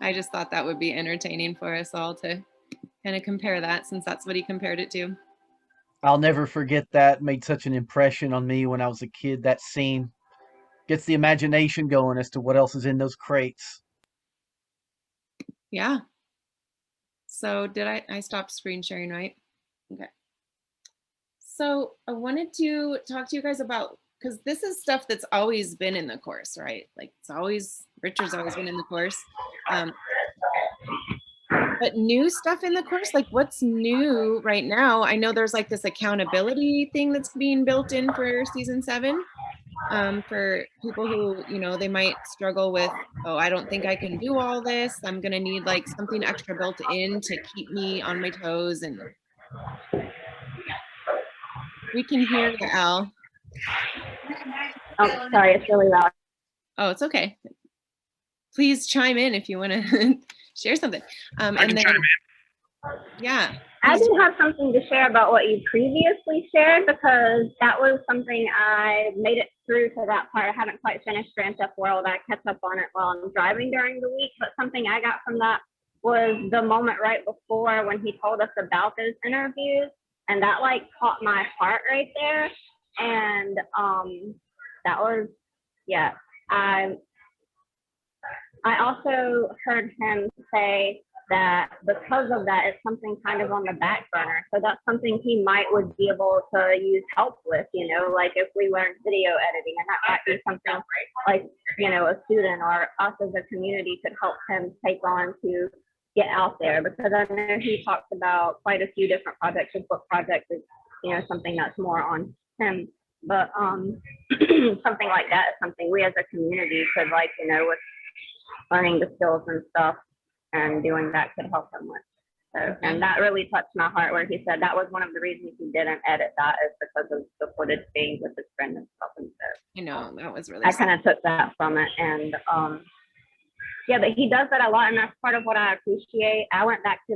I just thought that would be entertaining for us all to kind of compare that, since that's what he compared it to. I'll never forget that. Made such an impression on me when I was a kid. That scene gets the imagination going as to what else is in those crates. Yeah. So did I stopped screen sharing, right? Okay. So I wanted to talk to you guys about, because this is stuff that's always been in the course, right? Like it's always, Richard's always been in the course. But new stuff in the course, like what's new right now? I know there's like this accountability thing that's being built in for season 7. For people who, you know, they might struggle with, oh, I don't think I can do all this. I'm gonna need like something extra built in to keep me on my toes. And we can hear you, Al. Oh, sorry, it's really loud. Oh, it's okay. Please chime in if you want to share something. And then, chime in. Yeah. I do have something to share about what you previously shared, because that was something I made it through to that part. I haven't quite finished Grand Theft World. I kept up on it while I'm driving during the week, but something I got from that was the moment right before when he told us about those interviews, and that like caught my heart right there. And that was, yeah, I also heard him say that because of that, it's something kind of on the back burner. So that's something he would be able to use help with, you know, like if we learned video editing, and that might be something like, you know, a student or us as a community could help him take on to get out there. Because I know he talks about quite a few different projects. His book project is, you know, something that's more on him. But something like that is something we as a community could, like, you know, with learning the skills and stuff and doing that could help him with. So, and that really touched my heart, where he said that was one of the reasons he didn't edit that, is because of the footage being with his friend and stuff. And so, I know, that was really, I kind of took that from it. And yeah, but he does that a lot, and that's part of what I appreciate. I went back to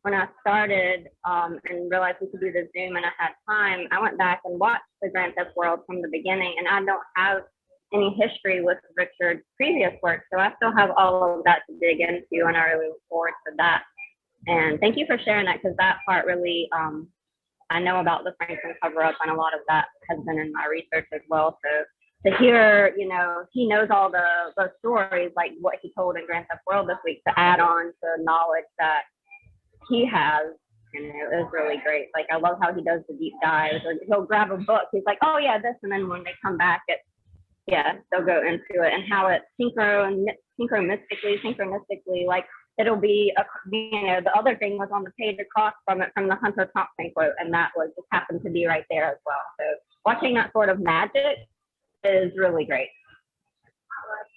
when I started and realized we could do the Zoom and I had time, I went back and watched the Grand Theft World from the beginning, and I don't have any history with Richard's previous work, so I still have all of that to dig into, and I really look forward to that. And thank you for sharing that, because that part really, I know about the Franklin cover-up, and a lot of that has been in my research as well. So to hear, you know, he knows all the stories, like what he told in Grand Theft World this week, to add on to knowledge that he has, you know, is really great. Like, I love how he does the deep dives, or he'll grab a book, he's like, oh yeah, this, and then when they come back, they'll go into it, and how it's synchronistically, like it'll be, the other thing was on the page across from it from the Hunter Thompson quote, and that was just happened to be right there as well. So watching that sort of magic is really great.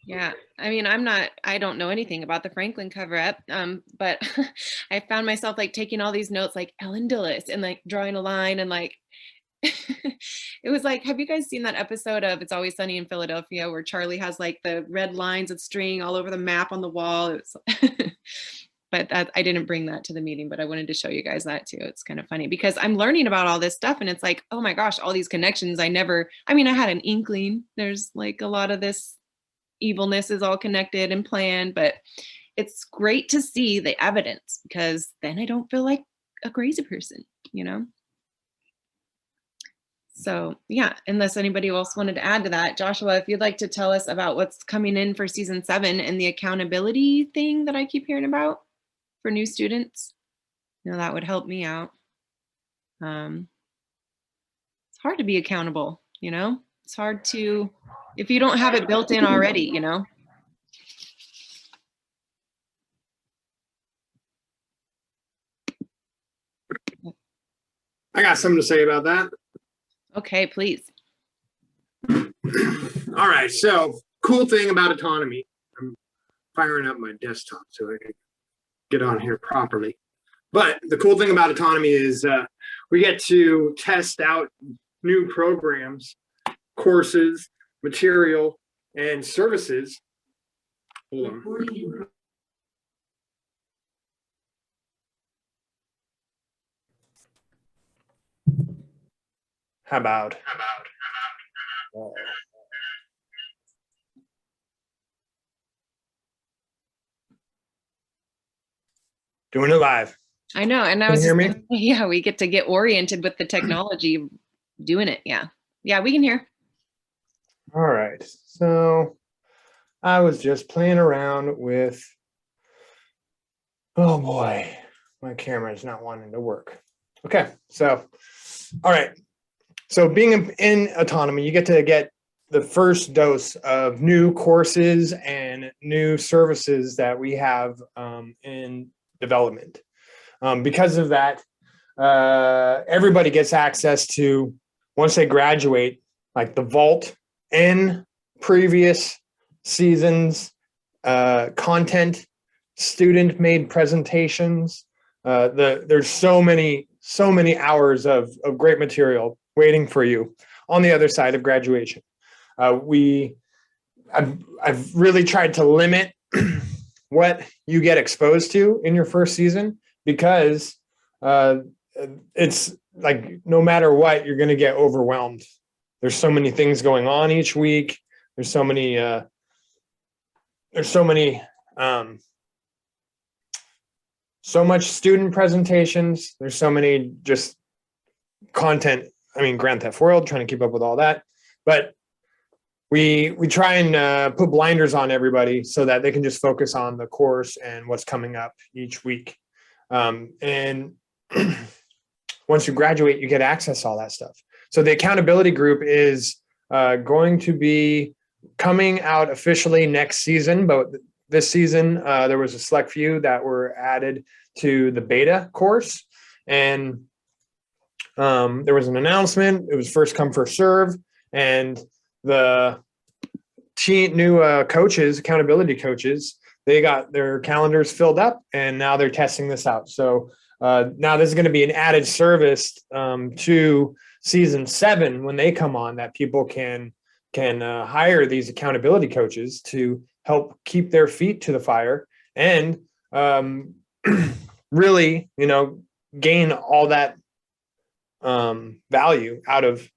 Yeah, I mean, I don't know anything about the Franklin cover up, but I found myself like taking all these notes like Ellen Dulles and like drawing a line and like, it was like, have you guys seen that episode of It's Always Sunny in Philadelphia where Charlie has like the red lines of string all over the map on the wall? It's but I didn't bring that to the meeting, but I wanted to show you guys that too. It's kind of funny because I'm learning about all this stuff and it's like, oh my gosh, all these connections. I had an inkling. There's like a lot of this evilness is all connected and planned, but it's great to see the evidence because then I don't feel like a crazy person, you know? So yeah, unless anybody else wanted to add to that, Joshua, if you'd like to tell us about what's coming in for season 7 and the accountability thing that I keep hearing about for new students, that would help me out. It's hard to be accountable, it's hard to, if you don't have it built in already, I got something to say about that. Okay, please. All right, so cool thing about autonomy. I'm firing up my desktop so I can get on here properly. But the cool thing about autonomy is we get to test out new programs, courses, material, and services. Hold on. How about? Doing it live. I know, and I was just gonna say, yeah, we get to get oriented with the technology, doing it. Yeah, we can hear. All right, so I was just playing around with. Oh boy, my camera is not wanting to work. Okay, so all right. So being in autonomy, you get the first dose of new courses and new services that we have in development. Because of that, everybody gets access to, once they graduate, like the vault and previous seasons, content, student-made presentations. There's so many hours of great material waiting for you on the other side of graduation. I've really tried to limit what you get exposed to in your first season because it's like no matter what, you're going to get overwhelmed. There's so many things going on each week. There's so much student presentations. There's so many just content. I mean, Grand Theft World, trying to keep up with all that. But we try and put blinders on everybody so that they can just focus on the course and what's coming up each week. And once you graduate, you get access to all that stuff. So the accountability group is going to be coming out officially next season, but this season there was a select few that were added to the beta course. And there was an announcement. It was first come, first serve. And the new coaches, accountability coaches, they got their calendars filled up and now they're testing this out. So now this is going to be an added service to season 7 when they come on, that people can hire these accountability coaches to help keep their feet to the fire and really, gain all that value out of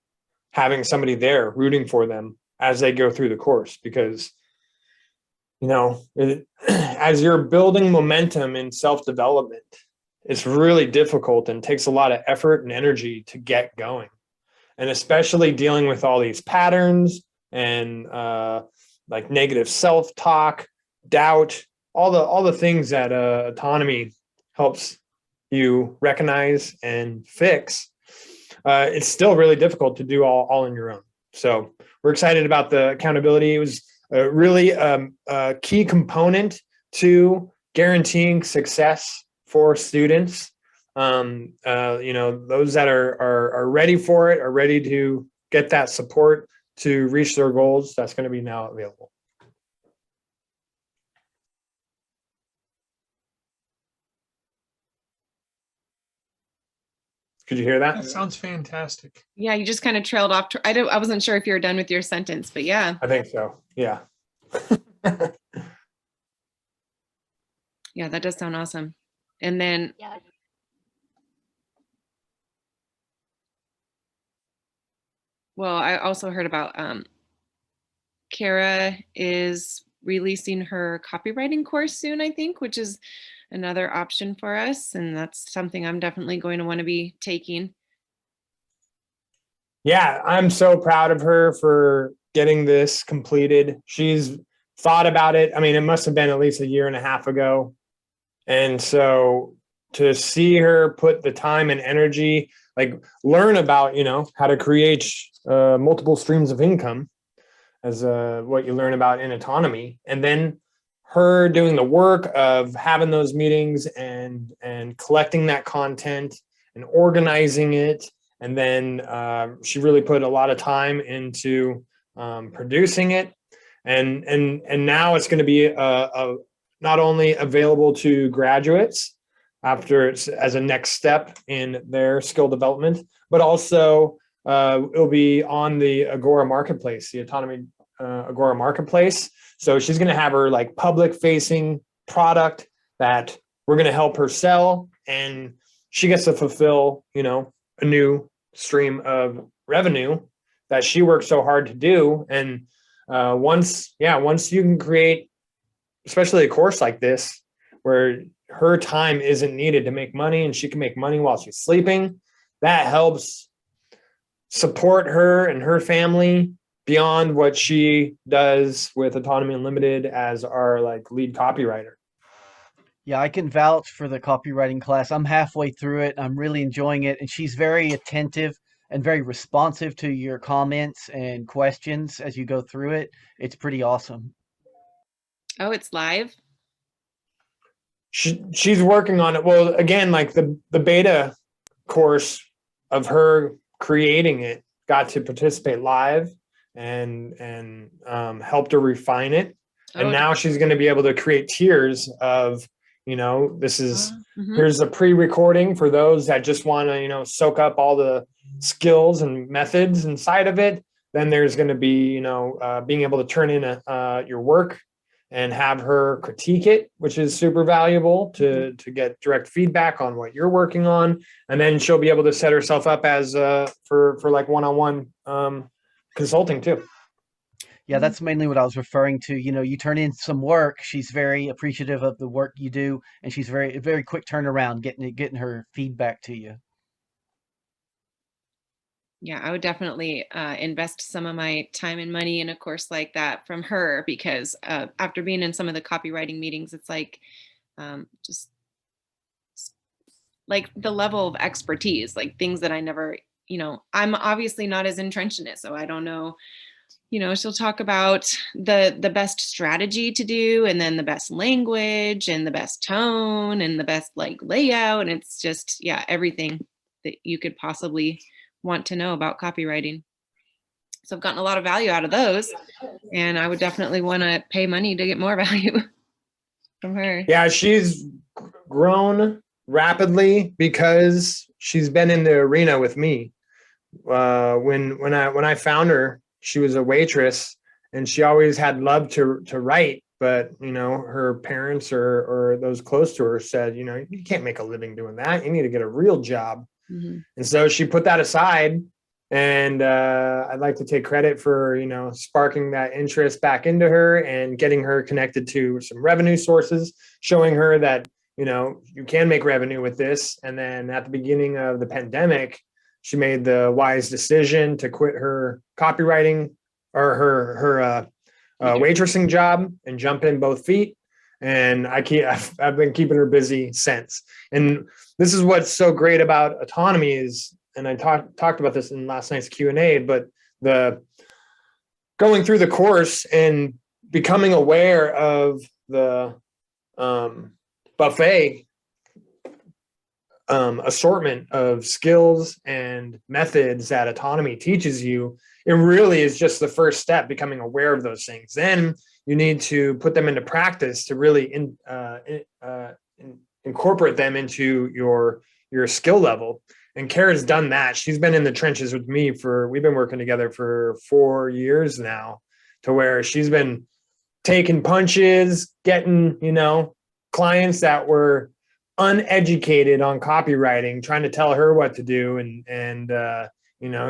having somebody there rooting for them as they go through the course. Because, as you're building momentum in self-development, it's really difficult and takes a lot of effort and energy to get going. And especially dealing with all these patterns and like negative self-talk, doubt, all the things that autonomy helps you recognize and fix. It's still really difficult to do all on your own. So we're excited about the accountability. It was really a key component to guaranteeing success for students. Those that are ready for it, are ready to get that support to reach their goals. That's going to be now available. Could you hear that? That sounds fantastic. Yeah, you just kind of trailed off. I wasn't sure if you were done with your sentence, but yeah. I think so. Yeah. Yeah, that does sound awesome. And then well, I also heard about Kara is releasing her copywriting course soon, I think, which is another option for us. And that's something I'm definitely going to want to be taking. Yeah, I'm so proud of her for getting this completed. She's thought about it. I mean, it must have been at least a year and a half ago. And so to see her put the time and energy, like learn about, how to create multiple streams of income as what you learn about in autonomy. And then her doing the work of having those meetings and collecting that content and organizing it. And then she really put a lot of time into producing it. And now it's going to be not only available to graduates after it's as a next step in their skill development, but also it'll be on the Agora Marketplace, the Autonomy Agora Marketplace. So she's going to have her like public facing product that we're going to help her sell, and she gets to fulfill, a new stream of revenue that she worked so hard to do. And once you can create, especially a course like this, where her time isn't needed to make money and she can make money while she's sleeping, that helps support her and her family beyond what she does with Autonomy Unlimited as our like lead copywriter. Yeah, I can vouch for the copywriting class. I'm halfway through it. I'm really enjoying it. And she's very attentive and very responsive to your comments and questions as you go through it. It's pretty awesome. Oh, it's live? She's working on it. Well, again, like the beta course of her creating it got to participate live and helped her refine it. And now she's going to be able to create tiers of, this is, here's a pre-recording for those that just want to, soak up all the skills and methods inside of it. Then there's going to be, being able to turn in your work and have her critique it, which is super valuable to get direct feedback on what you're working on. And then she'll be able to set herself up as for like one-on-one consulting too. Yeah, that's mainly what I was referring to. You turn in some work. She's very appreciative of the work you do, and she's very quick turnaround getting her feedback to you. Yeah, I would definitely invest some of my time and money in a course like that from her, because after being in some of the copywriting meetings, it's like just like the level of expertise, like things that I never, I'm obviously not as entrenched in it, so I don't know. She'll talk about the best strategy to do, and then the best language and the best tone and the best like layout. And it's just, everything that you could possibly want to know about copywriting. So I've gotten a lot of value out of those, and I would definitely want to pay money to get more value from her. Yeah, she's grown rapidly because she's been in the arena with me. When I found her, she was a waitress, and she always had loved to write, but her parents or those close to her said, you can't make a living doing that. You need to get a real job. Mm-hmm. And so she put that aside, and I'd like to take credit for sparking that interest back into her and getting her connected to some revenue sources, showing her that you can make revenue with this. And then at the beginning of the pandemic, she made the wise decision to quit her copywriting or her waitressing job and jump in both feet. And I've been keeping her busy since. And this is what's so great about autonomy is, and I talked about this in last night's Q&A, but the going through the course and becoming aware of the buffet assortment of skills and methods that autonomy teaches you, it really is just the first step, becoming aware of those things. Then you need to put them into practice to really incorporate them into your skill level. And Kara's done that. She's been in the trenches with me we've been working together for 4 years now, to where she's been taking punches, getting, clients that were uneducated on copywriting, trying to tell her what to do. And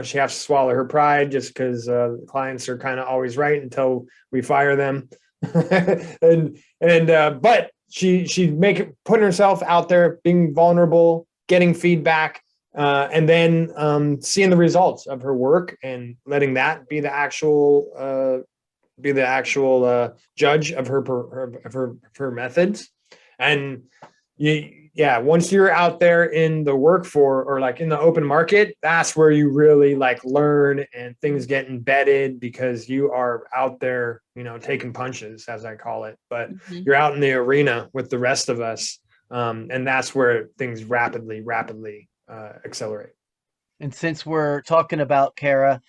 she has to swallow her pride just because clients are kind of always right until we fire them. But she's putting herself out there, being vulnerable, getting feedback, and then seeing the results of her work and letting that be the actual judge of her methods. And once you're out there in the or like in the open market, that's where you really like learn and things get embedded, because you are out there, taking punches, as I call it, but you're out in the arena with the rest of us. And that's where things rapidly accelerate. And since we're talking about Kara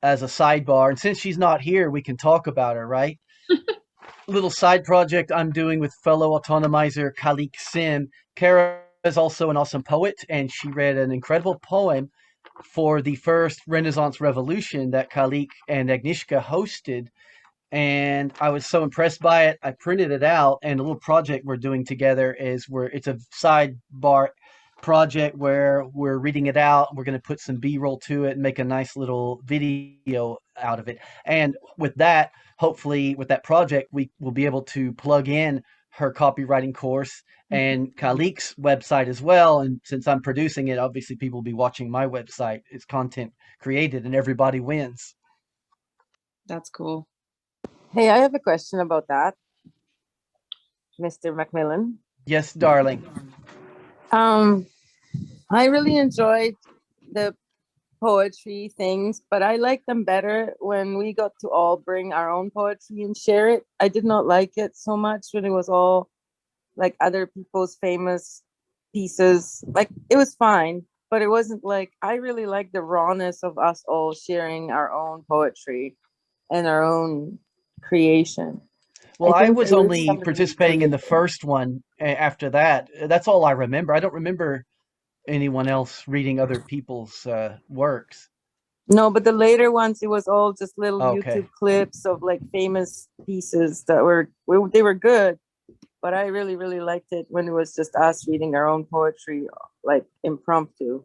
as a sidebar, and since she's not here, we can talk about her, right? Little side project I'm doing with fellow autonomizer Khalik Sim. Kara is also an awesome poet, and she read an incredible poem for the first Renaissance Revolution that Khalik and Agnieszka hosted. And I was so impressed by it. I printed it out, and a little project we're doing together it's a sidebar project where we're reading it out. We're going to put some B-roll to it and make a nice little video out of it. And with that, hopefully with that project, we will be able to plug in her copywriting course and Khalik's website as well. And since I'm producing it, obviously people will be watching my website. It's content created and everybody wins. That's cool. Hey, I have a question about that, Mr. Macmillan. Yes, darling. I really enjoyed the poetry things, but I like them better when we got to all bring our own poetry and share it. I did not like it so much when it was all like other people's famous pieces. Like, it was fine, but it wasn't like, I really like the rawness of us all sharing our own poetry and our own creation. Well, I was only participating in the first one. After that, that's all I remember. I don't remember anyone else reading other people's works. No, but the later ones, it was all just little YouTube clips of like famous pieces that were good, but I really, really liked it when it was just us reading our own poetry, like impromptu.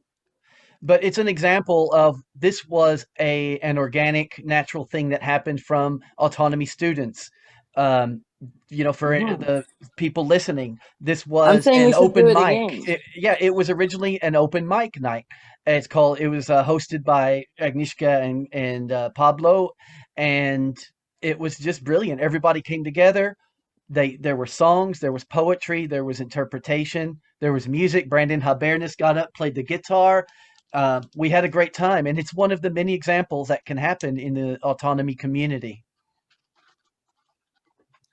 But it's an example of this was an organic, natural thing that happened from autonomy students. For the people listening, this was an open mic. It was originally an open mic night. It was hosted by Agnieszka and Pablo, and it was just brilliant. Everybody came together. There were songs, there was poetry, there was interpretation, there was music. Brandon Habernis got up, played the guitar. We had a great time, and it's one of the many examples that can happen in the autonomy community.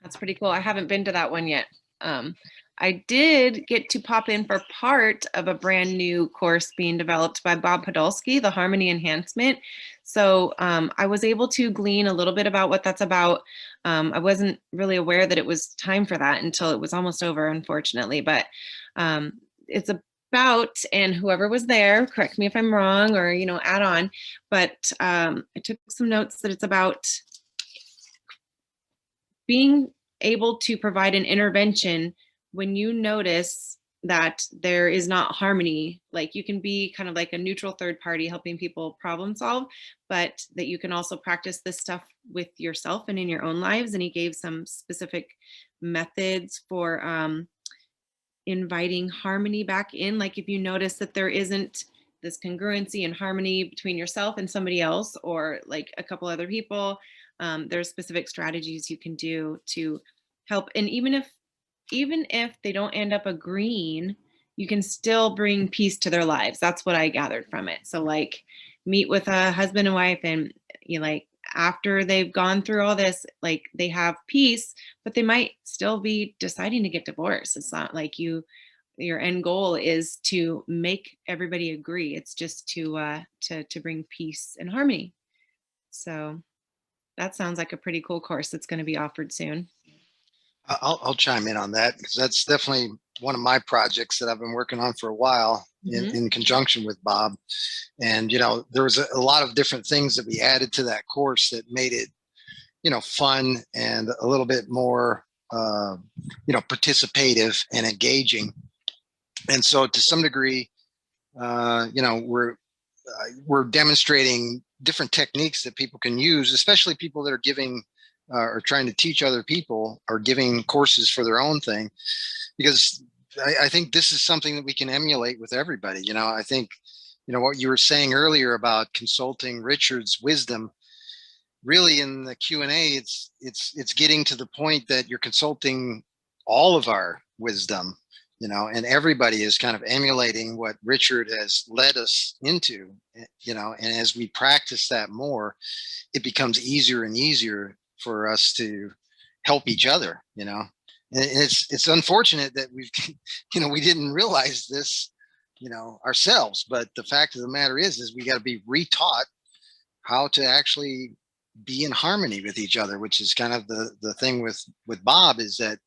That's pretty cool. I haven't been to that one yet. I did get to pop in for part of a brand new course being developed by Bob Podolsky, the Harmony Enhancement. So I was able to glean a little bit about what that's about. I wasn't really aware that it was time for that until it was almost over, unfortunately. But it's about, and whoever was there, correct me if I'm wrong or, add on. But I took some notes that it's about being able to provide an intervention when you notice that there is not harmony. Like, you can be kind of like a neutral third party helping people problem solve, but that you can also practice this stuff with yourself and in your own lives. And he gave some specific methods for inviting harmony back in. Like, if you notice that there isn't this congruency and harmony between yourself and somebody else, or like a couple other people, there's specific strategies you can do to help. And even if they don't end up agreeing, you can still bring peace to their lives. That's what I gathered from it. So like, meet with a husband and wife and after they've gone through all this, like they have peace, but they might still be deciding to get divorced. It's not like your end goal is to make everybody agree. It's just to bring peace and harmony. So that sounds like a pretty cool course that's going to be offered soon. I'll chime in on that because that's definitely one of my projects that I've been working on for a while in conjunction with Bob. And, there was a lot of different things that we added to that course that made it, fun and a little bit more, participative and engaging. And so to some degree, we're demonstrating different techniques that people can use, especially people that are giving or trying to teach other people or giving courses for their own thing, because I think this is something that we can emulate with everybody. I think, what you were saying earlier about consulting Richard's wisdom, really in the Q&A, it's getting to the point that you're consulting all of our wisdom, and everybody is kind of emulating what Richard has led us into, and as we practice that more, it becomes easier and easier for us to help each other, and it's unfortunate that we didn't realize this, ourselves, but the fact of the matter is we got to be retaught how to actually be in harmony with each other, which is kind of the thing with Bob, is that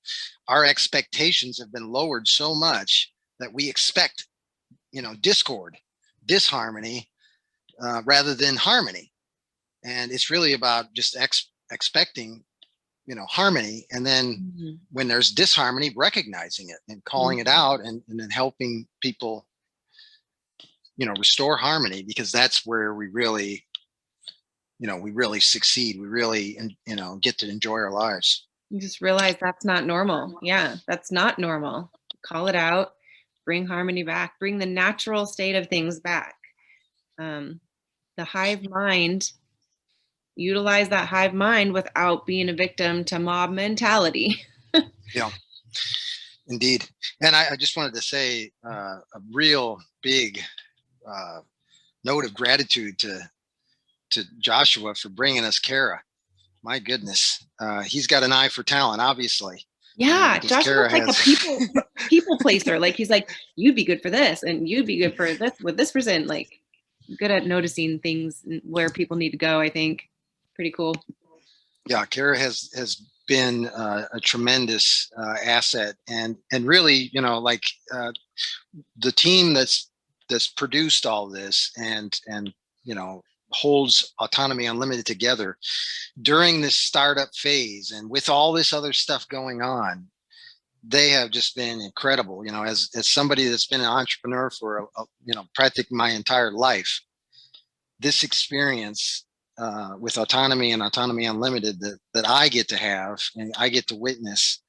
our expectations have been lowered so much that we expect, discord, disharmony, rather than harmony. And it's really about just expecting, harmony. And then when there's disharmony, recognizing it and calling it out, and then helping people, restore harmony, because that's where we really, we really succeed. We really, get to enjoy our lives. You just realize that's not normal. Yeah, that's not normal. Call it out, bring harmony back, bring the natural state of things back. The hive mind, utilize that hive mind without being a victim to mob mentality. Yeah, indeed. And I just wanted to say a real big note of gratitude to Joshua for bringing us Kara. My goodness, he's got an eye for talent, obviously. Yeah, Joshua's like a people placer. Like he's like, you'd be good for this, and you'd be good for this with this person. Like, good at noticing things where people need to go. I think pretty cool. Yeah, Kara has been a tremendous asset, and really, the team that's produced all this and holds Autonomy Unlimited together during this startup phase, and with all this other stuff going on, they have just been incredible. As somebody that's been an entrepreneur for practically my entire life, this experience with Autonomy and Autonomy Unlimited that I get to have and I get to witness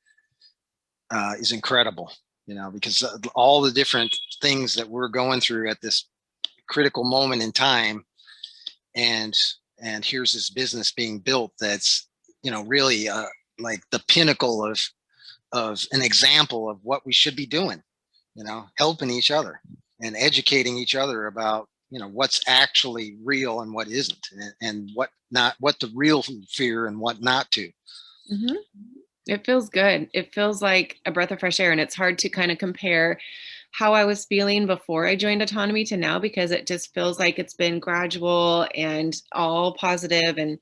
is incredible. Because all the different things that we're going through at this critical moment in time, and here's this business being built that's really like the pinnacle of an example of what we should be doing, helping each other and educating each other about what's actually real and what isn't, and what the real fear and what not to. It feels good. It feels like a breath of fresh air, and it's hard to kind of compare how I was feeling before I joined Autonomy to now, because it just feels like it's been gradual and all positive. And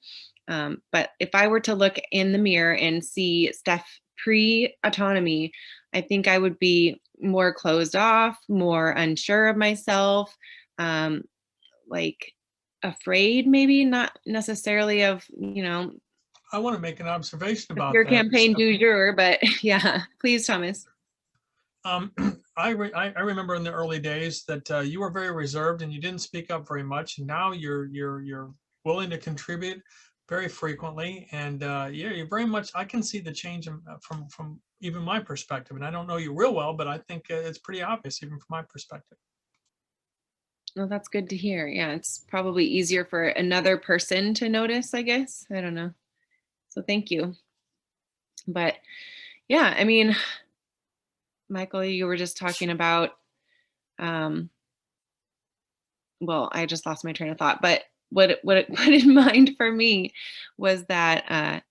but if I were to look in the mirror and see Steph pre-Autonomy, I think I would be more closed off, more unsure of myself, like afraid, maybe not necessarily of, I want to make an observation about your that. campaign du jour, but yeah, please, Thomas. I remember in the early days that you were very reserved and you didn't speak up very much. And now you're willing to contribute very frequently, and you're very much. I can see the change from even my perspective, and I don't know you real well, but I think it's pretty obvious even from my perspective. Well, that's good to hear. Yeah, it's probably easier for another person to notice, I guess. I don't know. So thank you. But yeah, I mean, Michael, you were just talking about, well, I just lost my train of thought, but what it put in mind for me was that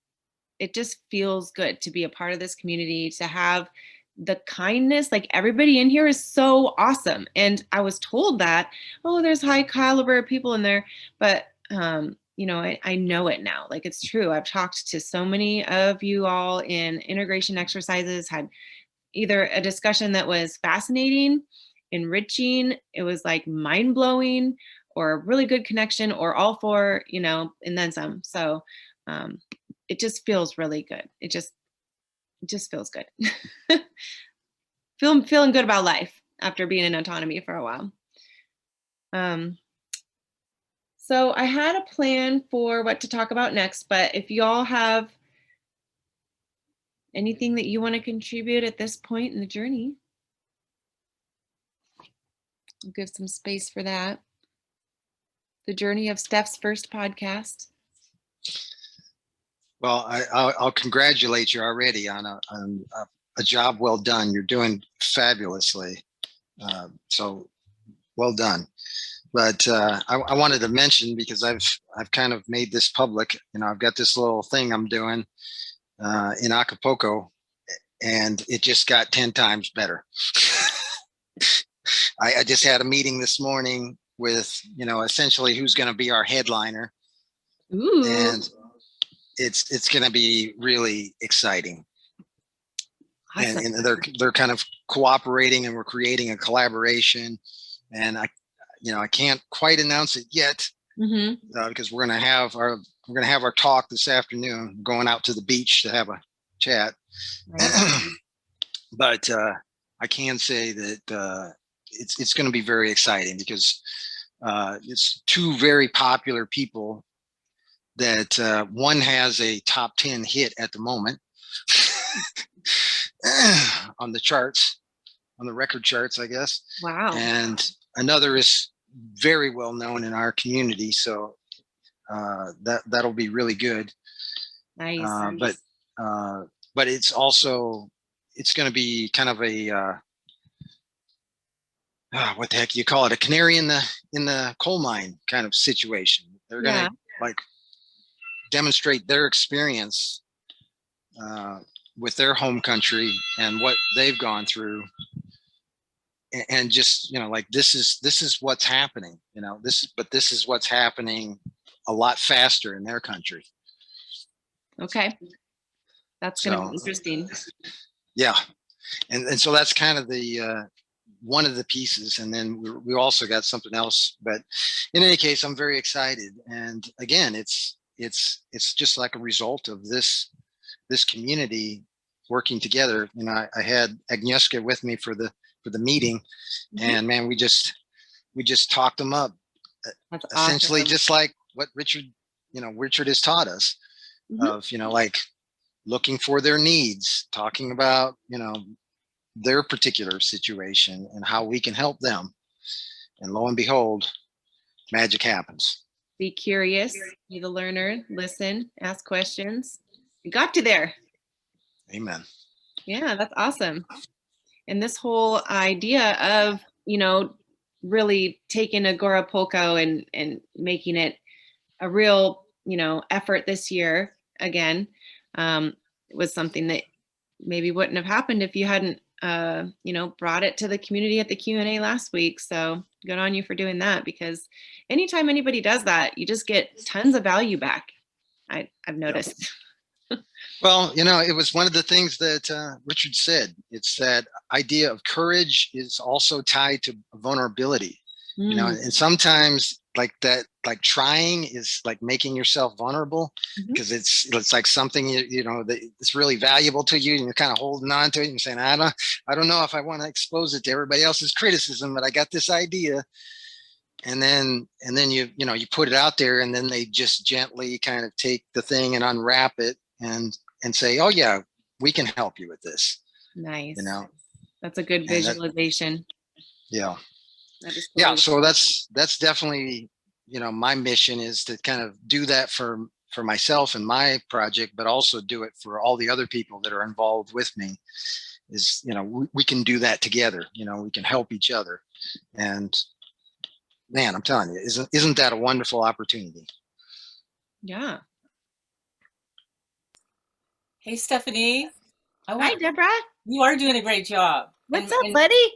it just feels good to be a part of this community, to have the kindness. Like, everybody in here is so awesome. And I was told that, oh, there's high caliber people in there, but you know, I know it now. Like, it's true. I've talked to so many of you all in integration exercises, had either a discussion that was fascinating, enriching, it was like mind blowing, or a really good connection, or all four, you know, and then some. So it just feels really good. It just feels good. Feeling good about life after being in autonomy for a while. So I had a plan for what to talk about next, but if you all have anything that you want to contribute at this point in the journey, I'll give some space for that. The journey of Steph's first podcast. Well, I'll congratulate you already on a job well done. You're doing fabulously. So well done. But I wanted to mention, because I've kind of made this public. You know, I've got this little thing I'm doing in Acapulco, and it just got 10 times better. I just had a meeting this morning with, you know, essentially who's going to be our headliner. Ooh. And it's going to be really exciting. Awesome. And they're kind of cooperating, and we're creating a collaboration. And I can't quite announce it yet, because we're going to have our talk this afternoon. We're going out to the beach to have a chat. Right. But I can say that it's going to be very exciting, because it's two very popular people that one has a top 10 hit at the moment on the charts, on the record charts, I guess. Wow. And another is very well known in our community. So that'll be really good. Nice. But it's going to be kind of a, what the heck do you call it? A canary in the coal mine kind of situation. They're going to like demonstrate their experience with their home country and what they've gone through, and just, you know, like this is what's happening, you know, this is what's happening a lot faster in their country. Okay, that's going to be interesting. Yeah, and so that's kind of the one of the pieces, and then we also got something else. But in any case, I'm very excited, and again, it's just like a result of this community working together. You know, I had Agnieszka with me for the meeting, and man, we just talked them up. That's essentially awesome. Just like what Richard has taught us, of, you know, like looking for their needs, talking about, you know, their particular situation and how we can help them. And lo and behold, magic happens. Be curious, be the learner, listen, ask questions. You got to there. Amen. Yeah, that's awesome. And this whole idea of, you know, really taking Agorapulco and making it a real, you know, effort this year again, was something that maybe wouldn't have happened if you hadn't, you know, brought it to the community at the Q&A last week. So good on you for doing that, because anytime anybody does that, you just get tons of value back. I've noticed. Yep. Well, you know, it was one of the things that Richard said. It's that idea of courage is also tied to vulnerability. You know, and sometimes like that, like trying is like making yourself vulnerable, because it's like something you know that it's really valuable to you, and you're kind of holding on to it and saying, I don't know if I want to expose it to everybody else's criticism, but I got this idea. And then you put it out there, and then they just gently kind of take the thing and unwrap it and say, oh yeah, we can help you with this. Nice. You know, that's a good visualization. Yeah. Totally yeah. So that's definitely, you know, my mission is to kind of do that for myself and my project, but also do it for all the other people that are involved with me. Is, you know, we can do that together. You know, we can help each other. And man, I'm telling you, isn't that a wonderful opportunity? Yeah. Hey, Stephanie. Hi, Deborah. You are doing a great job. What's up, buddy?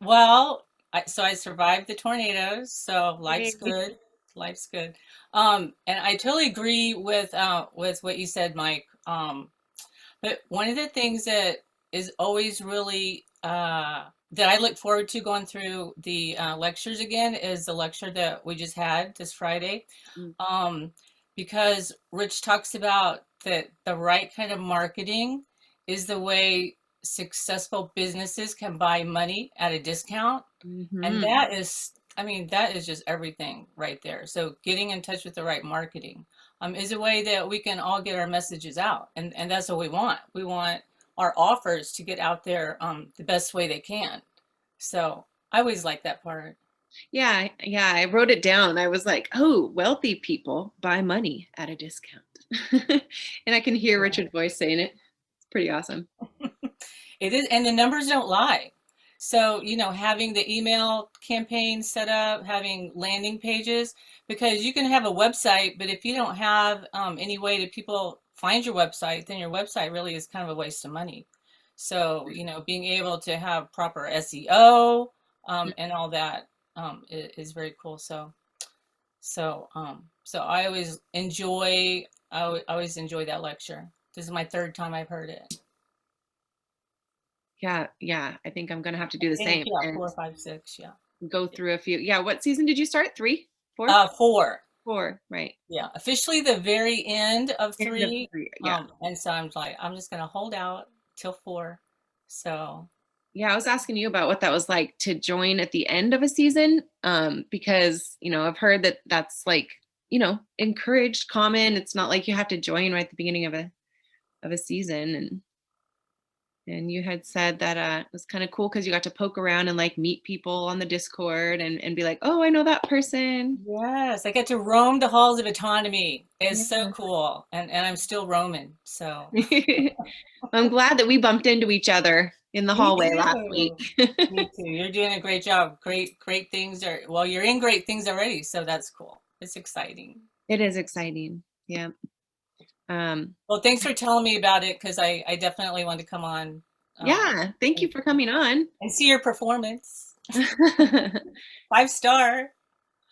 Well, so I survived the tornadoes, so life's Yay. good. Life's good. And I totally agree with what you said, Mike. But one of the things that is always really that I look forward to going through the lectures again is the lecture that we just had this Friday. Because Rich talks about that the right kind of marketing is the way successful businesses can buy money at a discount. And that is, I mean, that is just everything right there. So getting in touch with the right marketing is a way that we can all get our messages out. And that's what we want. We want our offers to get out there the best way they can. So I always like that part. Yeah, I wrote it down. I was like, oh, wealthy people buy money at a discount. And I can hear Richard's voice saying it. It's pretty awesome. It is, and the numbers don't lie. So, you know, having the email campaign set up, having landing pages, because you can have a website, but if you don't have any way to people find your website, then your website really is kind of a waste of money. So, you know, being able to have proper SEO and all that is very cool. So I always enjoy that lecture. This is my third time I've heard it. Yeah. I think I'm gonna have to do the same. Yeah, 4, 5, 6. Yeah. Go through a few. Yeah. What season did you start? 3, 4? 4. 4. Right. Yeah. Officially the very end of 3. End of 3, yeah. And so I'm like, I'm just gonna hold out till 4. So. Yeah, I was asking you about what that was like to join at the end of a season, because, you know, I've heard that that's like, you know, encouraged, common. It's not like you have to join right at the beginning of a season. And you had said that it was kind of cool because you got to poke around and like meet people on the Discord and be like, oh, I know that person. Yes, I get to roam the halls of autonomy. It's so cool. And I'm still roaming. So I'm glad that we bumped into each other in the hallway last week. Me too. You're doing a great job. Great things you're in great things already. So that's cool. It's exciting. It is exciting. Yeah. Well, thanks for telling me about it, because I definitely want to come on. Yeah, thank you for coming on. And see your performance. 5-star.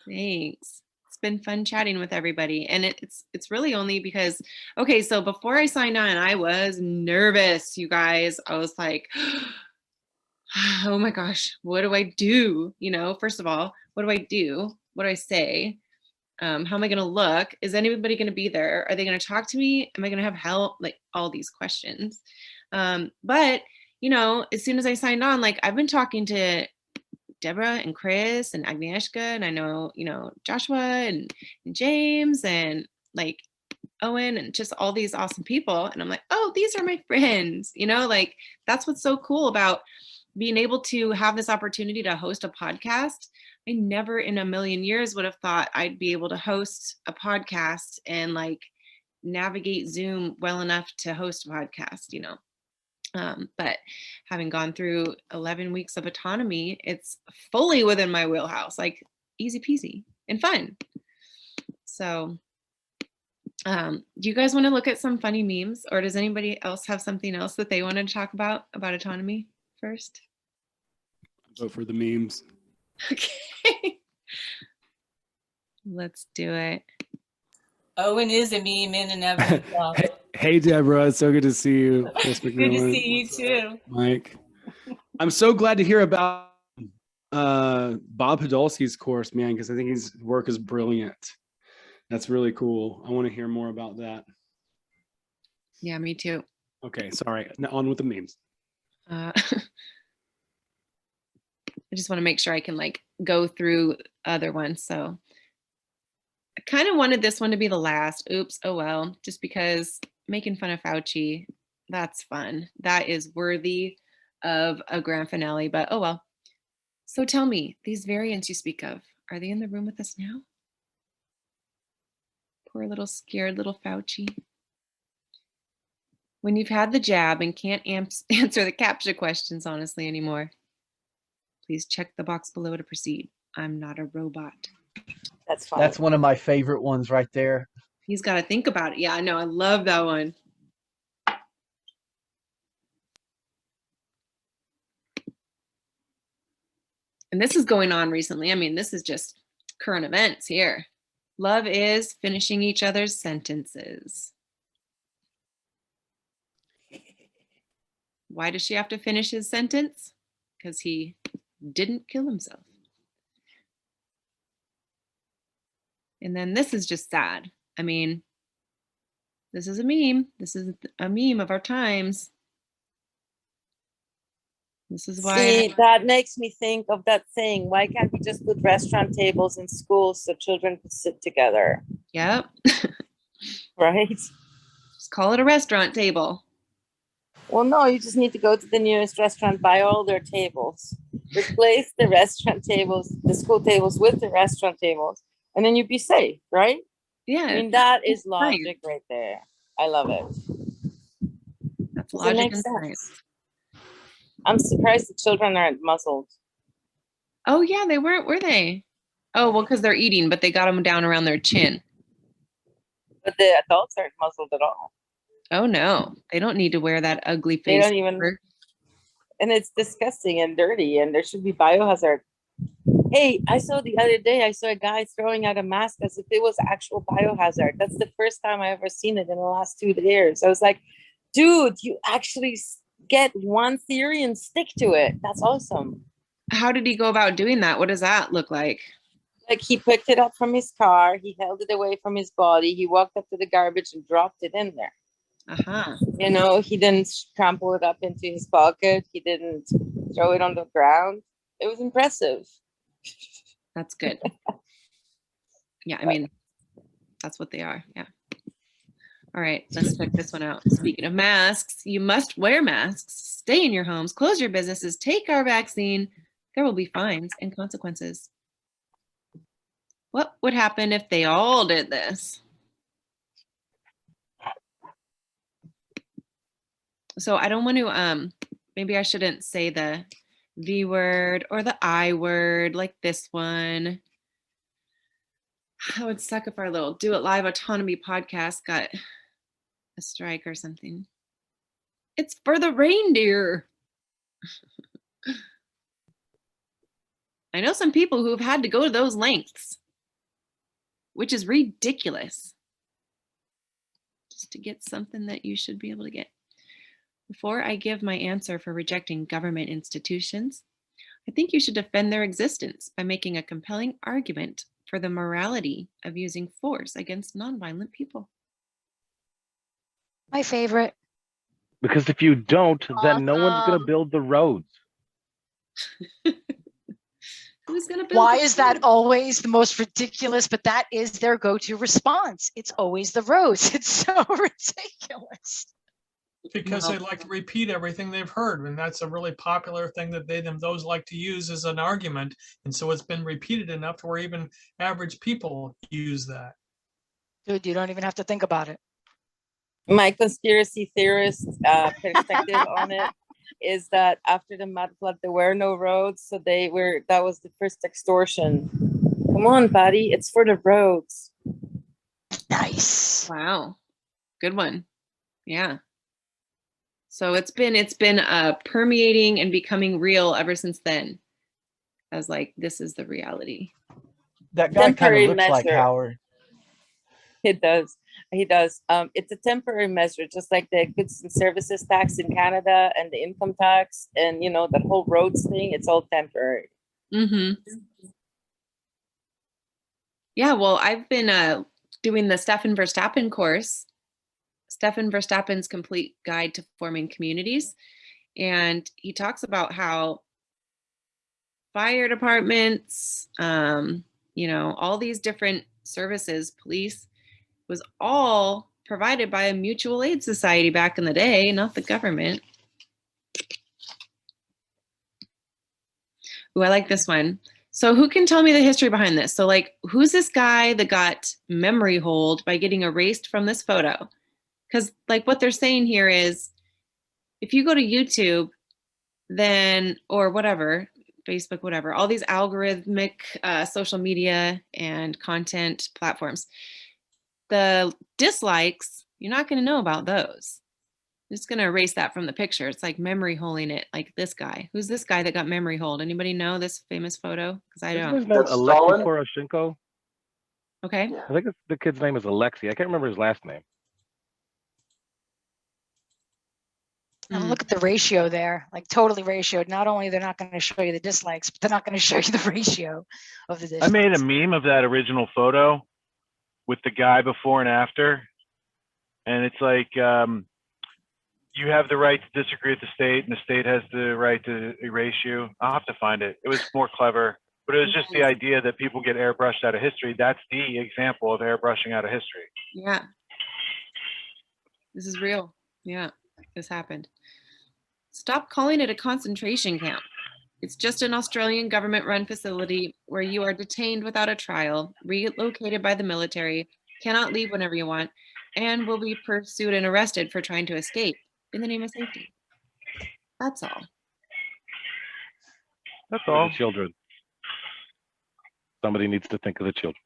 Thanks. It's been fun chatting with everybody. And it's really only because, okay, so before I signed on, I was nervous, you guys. I was like, oh my gosh, what do I do? You know, first of all, what do I do? What do I say? How am I going to look? Is anybody going to be there? Are they going to talk to me? Am I going to have help? Like all these questions. But, you know, as soon as I signed on, like I've been talking to Deborah and Chris and Agnieszka, and I know, you know, Joshua and James and like Owen and just all these awesome people. And I'm like, oh, these are my friends, you know, like that's what's so cool about being able to have this opportunity to host a podcast. I never in a million years would have thought I'd be able to host a podcast and like navigate Zoom well enough to host a podcast, you know. But having gone through 11 weeks of autonomy, it's fully within my wheelhouse, like easy peasy and fun. So do you guys want to look at some funny memes, or does anybody else have something else that they wanted to talk about autonomy first? Vote for the memes. Okay. Let's do it. Owen is a meme in and of himself. Hey, Deborah, it's so good to see you. Chris McMillan. Good to see you too. Mike. I'm so glad to hear about Bob Podolsky's course, man, because I think his work is brilliant. That's really cool. I want to hear more about that. Yeah, me too. Okay, sorry. Now on with the memes. I just want to make sure I can like go through other ones. So I kind of wanted this one to be the last. Oops. Oh, well, just because making fun of Fauci, that's fun. That is worthy of a grand finale, but oh, well. So tell me, these variants you speak of, are they in the room with us now? Poor little scared little Fauci. When you've had the jab and can't answer the CAPTCHA questions honestly anymore, please check the box below to proceed. I'm not a robot. That's fine. That's one of my favorite ones right there. He's got to think about it. Yeah, I know. I love that one. And this is going on recently. I mean, this is just current events here. Love is finishing each other's sentences. Why does she have to finish his sentence? Because he didn't kill himself. And then this is just sad. I mean, this is a meme. This is a meme of our times. This is why. See, that makes me think of that thing. Why can't we just put restaurant tables in schools so children could sit together? Yep. Right? Just call it a restaurant table. Well, no, you just need to go to the nearest restaurant, buy all their tables, replace the restaurant tables, the school tables with the restaurant tables, and then you'd be safe, right? Yeah. I mean, that is logic right there. I love it. That's Does it logic make and sense? science. I'm surprised the children aren't muzzled. Oh, yeah, they weren't, were they? Oh, well, because they're eating, but they got them down around their chin. But the adults aren't muzzled at all. Oh, no. They don't need to wear that ugly They face. don't even, and it's disgusting and dirty, and there should be biohazard. Hey, I saw the other day, I saw a guy throwing out a mask as if it was actual biohazard. That's the first time I ever seen it in the last 2 years. I was like, dude, you actually get one theory and stick to it. That's awesome. How did he go about doing that? What does that look like? Like, he picked it up from his car, he held it away from his body, he walked up to the garbage and dropped it in there. Uh-huh. You know, he didn't trample it up into his pocket, he didn't throw it on the ground. It was impressive. That's good. Yeah, I mean, that's what they are. Yeah. All right, let's check this one out. Speaking of masks, you must wear masks, stay in your homes, close your businesses, take our vaccine. There will be fines and consequences. What would happen if they all did this? So I don't want to, maybe I shouldn't say the V word or the I word like this one. That would suck if our little Do It Live Autonomy podcast got a strike or something. It's for the reindeer. I know some people who have had to go to those lengths, which is ridiculous, just to get something that you should be able to get. Before I give my answer for rejecting government institutions, I think you should defend their existence by making a compelling argument for the morality of using force against nonviolent people. My favorite. Because if you don't, then no one's going to build the roads. Who's going to build? Why is that always the most ridiculous? But that is their go-to response. It's always the roads. It's so ridiculous. Because they like to repeat everything they've heard, and that's a really popular thing that those like to use as an argument. And so it's been repeated enough to where even average people use that. Dude, you don't even have to think about it. My conspiracy theorist perspective on it is that after the mud flood, there were no roads, so that was the first extortion. Come on, buddy, it's for the roads. Nice. Wow, good one. Yeah. So it's been permeating and becoming real ever since then. As like, this is the reality. That guy kind of looks like Howard. It does. He does. It's a temporary measure, just like the goods and services tax in Canada and the income tax and, you know, that whole roads thing. It's all temporary. Mm-hmm. Yeah, well, I've been doing the Stefan Verstappen course, Stefan Verstappen's Complete Guide to Forming Communities. And he talks about how fire departments, you know, all these different services, police, was all provided by a mutual aid society back in the day, not the government. Ooh, I like this one. So who can tell me the history behind this? So like, who's this guy that got memory hold by getting erased from this photo? Because like what they're saying here is, if you go to YouTube, then, or whatever, Facebook, whatever, all these algorithmic social media and content platforms. The dislikes, you're not going to know about those. I'm just going to erase that from the picture. It's like memory holding it, like this guy. Who's this guy that got memory hold? Anybody know this famous photo? Because I Isn't don't. his name That's Alexei Stalin? Poroshenko? Okay. I think the kid's name is Alexei. I can't remember his last name. And look at the ratio there, like totally ratioed. Not only they're not going to show you the dislikes, but they're not going to show you the ratio of the dislikes. I made a meme of that original photo with the guy before and after. And it's like, you have the right to disagree with the state, and the state has the right to erase you. I'll have to find it. It was more clever, but it was just the idea that people get airbrushed out of history. That's the example of airbrushing out of history. Yeah. This is real. Yeah, this happened. Stop calling it a concentration camp. It's just an Australian government-run facility where you are detained without a trial, relocated by the military, cannot leave whenever you want, and will be pursued and arrested for trying to escape in the name of safety. That's all. That's all. The children. Somebody needs to think of the children.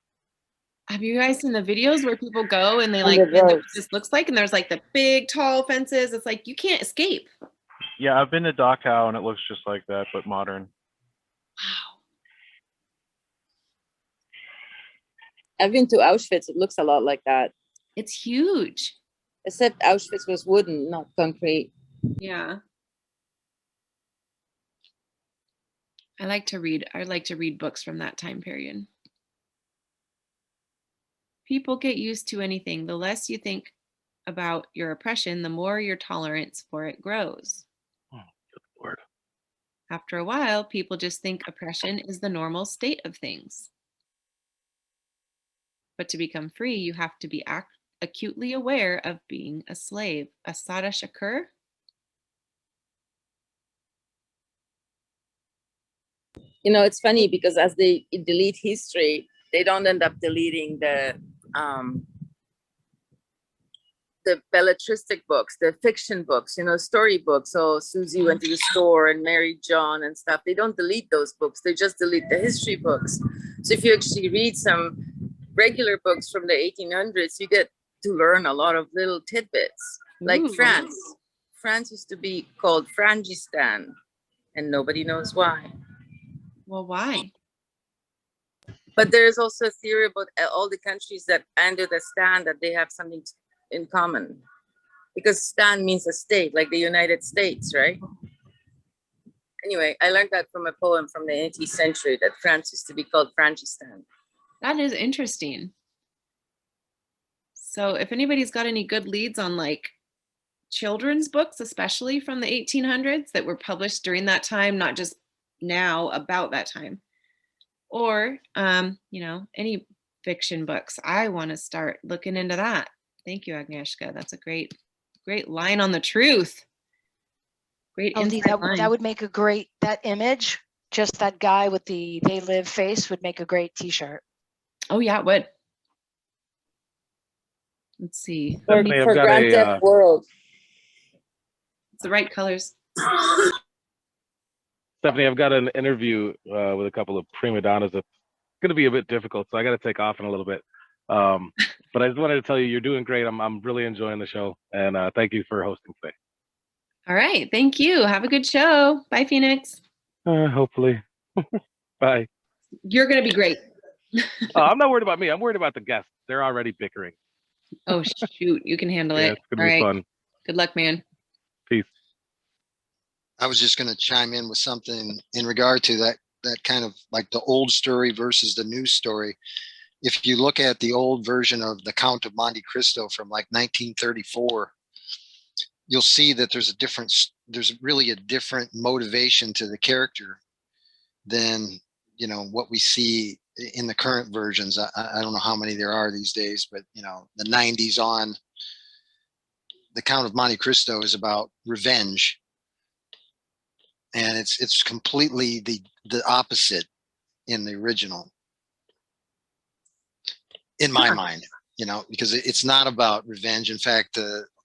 Have you guys seen the videos where people go and they like, end up what this looks like, and there's like the big tall fences? It's like you can't escape. Yeah, I've been to Dachau and it looks just like that, but modern. I've been to Auschwitz. It looks a lot like that. It's huge. Except Auschwitz was wooden, not concrete. Yeah. I like to read books from that time period. People get used to anything. The less you think about your oppression, the more your tolerance for it grows. Oh, good Lord. After a while, people just think oppression is the normal state of things. But to become free, you have to be acutely aware of being a slave. Asada Shakur? You know, it's funny because as they delete history, they don't end up deleting the belletristic books, the fiction books, you know, story books. So Susie went to the store and Mary John and stuff. They don't delete those books. They just delete the history books. So if you actually read some regular books from the 1800s, you get to learn a lot of little tidbits. Like France. France used to be called Frangistan, and nobody knows why. Well, why? But there's also a theory about all the countries that under the stand that they have something in common. Because stan means a state, like the United States, right? Anyway, I learned that from a poem from the 18th century that France used to be called Frangistan. That is interesting. So if anybody's got any good leads on like children's books, especially from the 1800s that were published during that time, not just now about that time, or you know, any fiction books, I want to start looking into that. Thank you, Agnieszka. That's a great line on the truth. Great insight line. That would make a great, that image, just that guy with the "They Live" face would make a great t-shirt. Oh yeah, it would. Let's see. For Grand Theft World. It's the right colors. Stephanie, I've got an interview with a couple of prima donnas that's going to be a bit difficult, so I got to take off in a little bit. But I just wanted to tell you, you're doing great. I'm really enjoying the show, and thank you for hosting today. All right, thank you. Have a good show. Bye, Phoenix. Hopefully. Bye. You're going to be great. I'm not worried about me. I'm worried about the guests. They're already bickering. Oh, shoot. You can handle Yeah, it. it's going to be fun. Good luck, man. Peace. I was just going to chime in with something in regard to that kind of like the old story versus the new story. If you look at the old version of The Count of Monte Cristo from like 1934, you'll see that there's really a different motivation to the character than, you know, what we see in the current versions. I don't know how many there are these days, but you know, the 90s on, The Count of Monte Cristo is about revenge. And it's completely the opposite in the original, in my mind, you know, because it's not about revenge. In fact,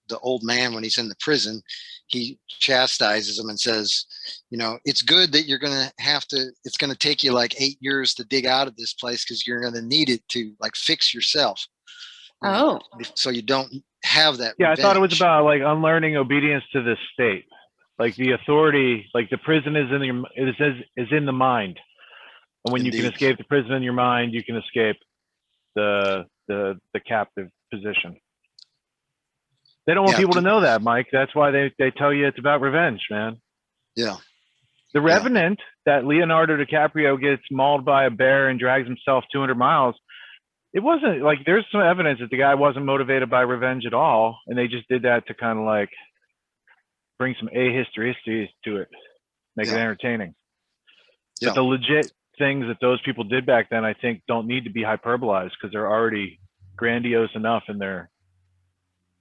the old man when he's in the prison, he chastises him and says, you know, it's good that you're going to have to, it's going to take you like 8 years to dig out of this place because you're going to need it to like fix yourself. Oh, So you don't have that. Yeah, I thought it was revenge. about like unlearning obedience to the state, like the authority, like the prison is in the mind, and when you can Indeed. escape the prison in your mind, you can escape the captive position. They don't want Yeah, people to know that, Mike. That's why they tell you it's about revenge, man. Yeah. The Revenant, that Leonardo DiCaprio gets mauled by a bear and drags himself 200 miles. It wasn't like, there's some evidence that the guy wasn't motivated by revenge at all, and they just did that to kind of like bring some historicity to it, make it entertaining. Yeah. But the legit things that those people did back then, I think, don't need to be hyperbolized because they're already grandiose enough in their,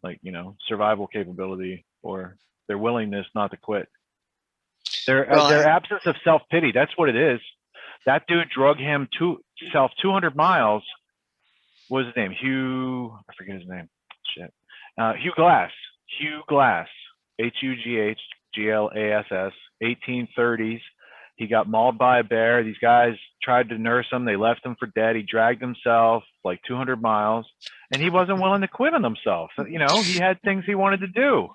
like, you know, survival capability or their willingness not to quit. Their absence of self-pity, that's what it is. That dude drug himself 200 miles. What was his name? Hugh, I forget his name. Shit. Hugh Glass. Hugh Glass. Hughglass, 1830s. He got mauled by a bear. These guys tried to nurse him. They left him for dead. He dragged himself like 200 miles, and he wasn't willing to quit on himself. You know, he had things he wanted to do.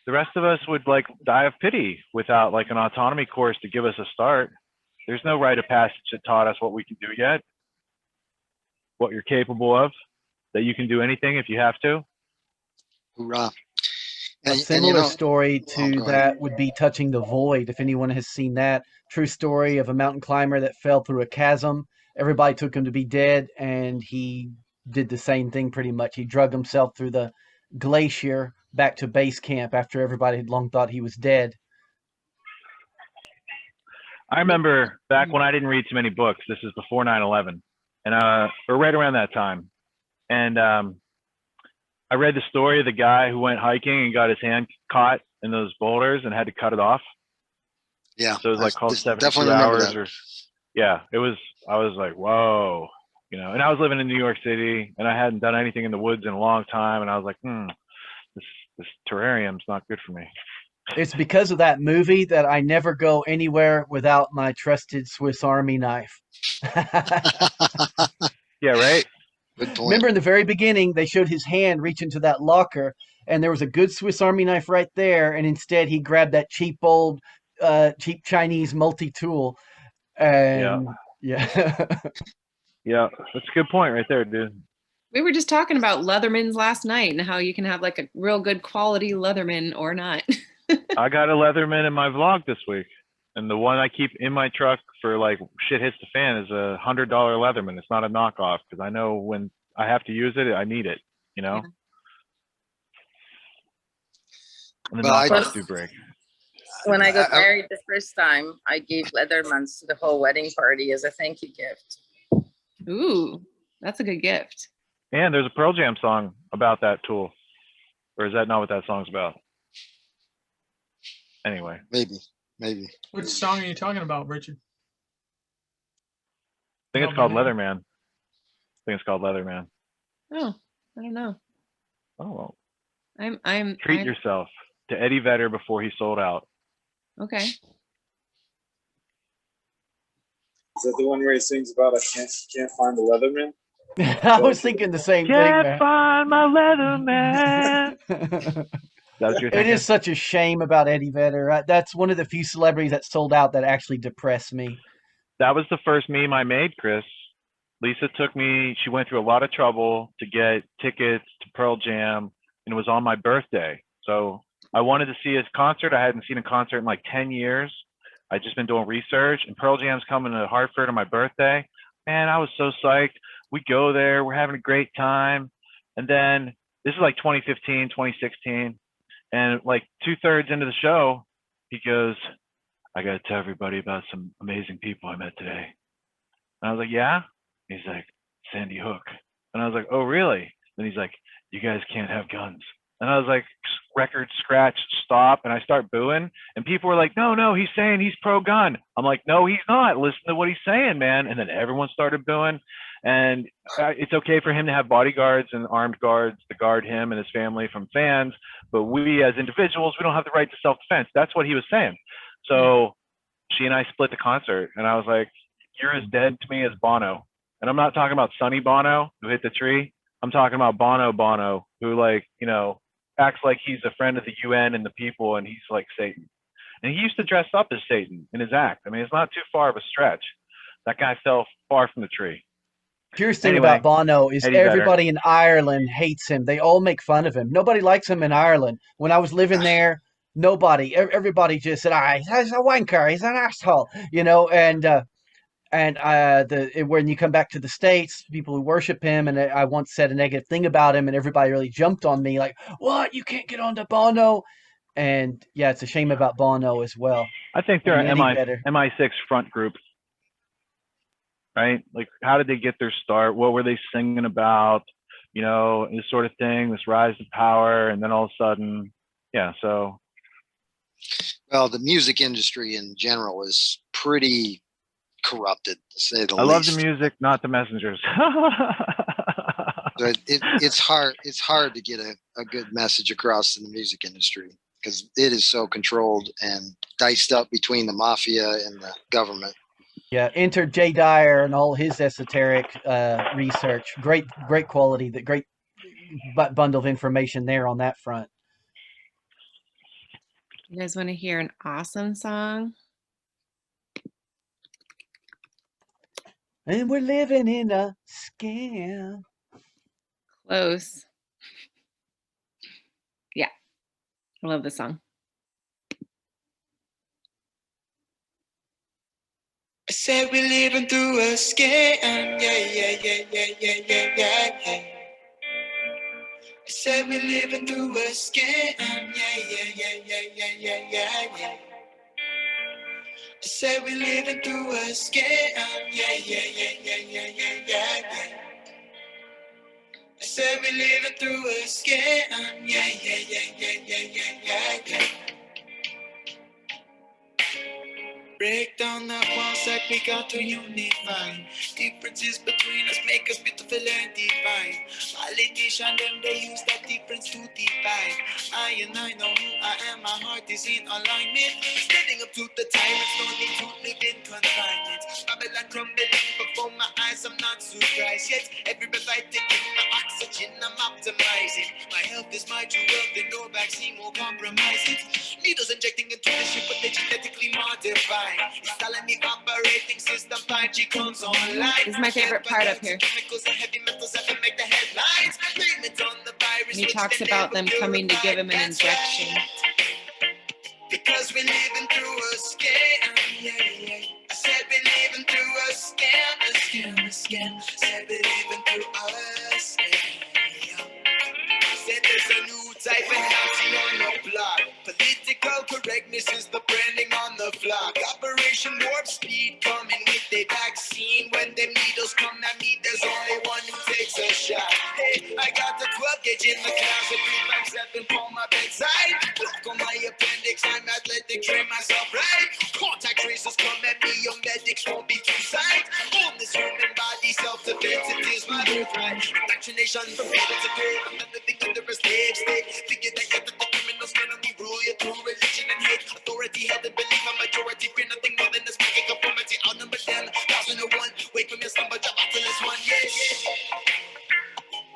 The rest of us would like die of pity without like an autonomy course to give us a start. There's no rite of passage that taught us what we can do yet, what you're capable of, that you can do anything if you have to. Hoorah. A similar story to that would be Touching the Void, if anyone has seen that. True story of a mountain climber that fell through a chasm. Everybody took him to be dead, and he did the same thing pretty much. He drug himself through the glacier back to base camp after everybody had long thought he was dead. I remember back when I didn't read too many books. This is before 9/11, and or right around that time. And I read the story of the guy who went hiking and got his hand caught in those boulders and had to cut it off. Yeah. So it was like called 72 definitely remember hours that. or yeah, it was, I was like, whoa, you know, and I was living in New York City and I hadn't done anything in the woods in a long time. And I was like, this terrarium's not good for me. It's because of that movie that I never go anywhere without my trusted Swiss Army knife. Yeah, right? Good point. Remember in the very beginning, they showed his hand reach into that locker, and there was a good Swiss Army knife right there, and instead he grabbed that cheap old, cheap Chinese multi-tool. And yeah. Yeah, that's a good point right there, dude. We were just talking about Leathermans last night and how you can have like a real good quality Leatherman or not. I got a Leatherman in my vlog this week. And the one I keep in my truck for like shit hits the fan is a $100 Leatherman. It's not a knockoff because I know when I have to use it, I need it, you know? And the knockoffs do break. When I got married the first time, I gave Leathermans to the whole wedding party as a thank you gift. Ooh, that's a good gift. And there's a Pearl Jam song about that tool. Or is that not what that song's about? Anyway. Maybe. Which song are you talking about, Richard? I think it's called Leatherman. Oh, I don't know. Oh, well. I'm Treat yourself to Eddie Vedder before he sold out. Okay. Is that the one where he sings about I can't find the Leatherman? I was thinking the same thing, man. Can't find my Leatherman. It is such a shame about Eddie Vedder. That's one of the few celebrities that sold out that actually depressed me. That was the first meme I made, Chris. Lisa took me, she went through a lot of trouble to get tickets to Pearl Jam, and it was on my birthday. So I wanted to see his concert. I hadn't seen a concert in like 10 years. I'd just been doing research, and Pearl Jam's coming to Hartford on my birthday. Man, I was so psyched. We go there, we're having a great time. And then this is like 2015, 2016. And like 2/3 into the show, he goes, I got to tell everybody about some amazing people I met today. And I was like, yeah? He's like, Sandy Hook. And I was like, oh, really? And he's like, you guys can't have guns. And I was like, record scratch, stop. And I start booing. And people were like, no, he's saying he's pro-gun. I'm like, no, he's not. Listen to what he's saying, man. And then everyone started booing. And it's okay for him to have bodyguards and armed guards to guard him and his family from fans. But we as individuals, we don't have the right to self-defense. That's what he was saying. So she and I split the concert. And I was like, you're as dead to me as Bono. And I'm not talking about Sonny Bono, who hit the tree. I'm talking about Bono, who, like, you know, acts like he's a friend of the UN and the people, and he's like Satan. And he used to dress up as Satan in his act. I mean, it's not too far of a stretch. That guy fell far from the tree. Curious thing Anyway, about Bono is Eddie everybody in Ireland hates him. They all make fun of him. Nobody likes him in Ireland. When I was living there, everybody just said, he's a wanker, he's an asshole, you know, and when you come back to the States, people who worship him, and I once said a negative thing about him, and everybody really jumped on me like, what? You can't get onto Bono. And yeah, it's a shame about Bono as well. I think they're an better. MI6 front group, right? Like, how did they get their start? What were they singing about? You know, this sort of thing, this rise to power, and then all of a sudden, yeah. So, well, the music industry in general is pretty corrupted, to say the least. I love the music, not the messengers. But it's hard to get a good message across in the music industry because it is so controlled and diced up between the mafia and the government. Yeah, enter Jay Dyer and all his esoteric research. Great quality, great bundle of information there on that front. You guys want to hear an awesome song? And we're living in a scam. Close. Yeah, I love this song. I said we're living through a scam, yeah. I said we're living through a scam, yeah. I said we're living through a scam, yeah. I said we're living through a scam, yeah. Break down that walls like we got to unify. Differences between us make us beautiful and divine. Politicians, them, they use that difference to divide. I know who I am, my heart is in alignment. Standing up to the tyrants, no need to live in confinement. Babylon crumbling before my eyes, I'm not surprised yet. Every breath I take in my oxygen, I'm optimizing. My health is my true wealth, and no vaccine will compromise it. Needles injecting into the ship, but they genetically modified. Installing the operating system, 5G comes online. This is my favorite part up here. He talks about them coming to give him an injection. Because we're living through a scam, yeah. I said we're living through a scam. Said we're living through a scam. Said there's a new type of Nazi on the block. Political correctness is the branding on the flock. Operation Warp Speed coming with the vaccine. When the needles come at me, there's only one who takes a shot. Hey, I got the 12 gauge in the closet, 357 for my bedside. Block on my appendix, I'm athletic, train myself right. Contact tracers come at me, your medics won't be too sight. On this human body, self-defense, it is my birthright. Indoctrination from cradle to grave, I'm not living under a slave state. Figure that get the criminals gonna be rule you through religion and hate. Authority held and belief, a majority fear nothing more than a speaking conformity. Outnumber them, 1,001. Wake from your slumber, jump out to this one, yeah.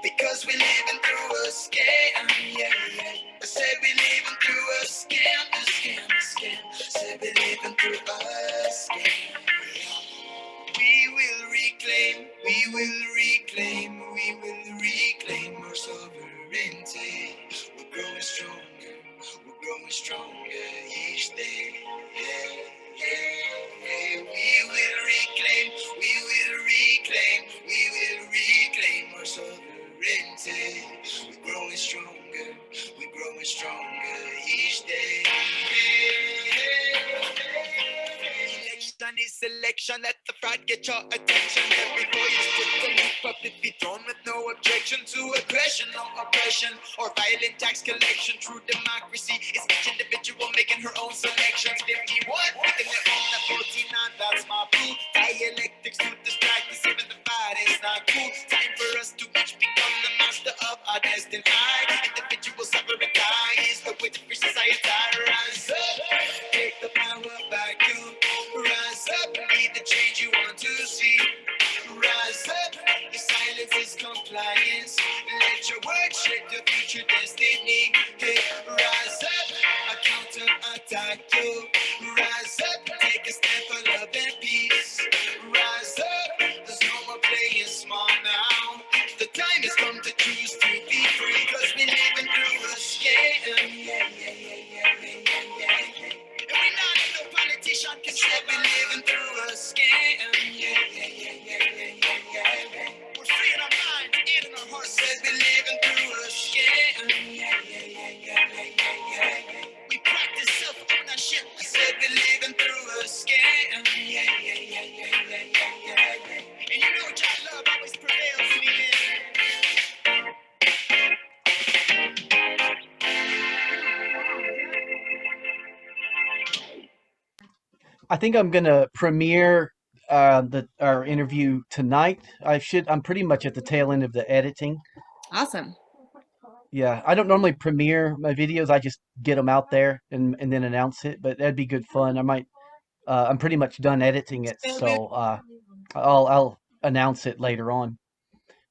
Because we're living through a scam, yeah. I said we're living through a scam. Said we're living through a scam. We will reclaim our sovereignty. We're growing stronger each day. Yeah. We will reclaim our sovereignty. We're growing stronger each day. Election is selection. attention. Let the fraud get your attention. Every voice is put the loop up if be thrown with no objection to aggression, no oppression, or violent tax collection. True democracy is each individual making her own selections. 51, making their own at 49, that's my boo. Dialectics to distract us, even the fight is not cool. Time for us to each become the master of our destiny. Individual separate is the way to free society. Rise up, take the power back. You rise up and be the change you want to see. Rise up, your silence is compliance. Let your words shape your future destiny. Hey, rise up, a counter attack you. Rise up, take a stand for love and peace. Rise up, there's no more playing small now. The time has come to choose to be free, cause we're living through a scam. And we not no politician can say we're living through a scam. We're free in our minds and in our hearts, said we're living through a scam. We practice self-ownership, I said we're living through a scam. And you know John love always prevails in the end. I think I'm gonna premiere our interview tonight. I'm pretty much at the tail end of the editing. Awesome. Yeah, I don't normally premiere my videos. I just get them out there and then announce it. But that'd be good fun. I might. I'm pretty much done editing it, so I'll announce it later on.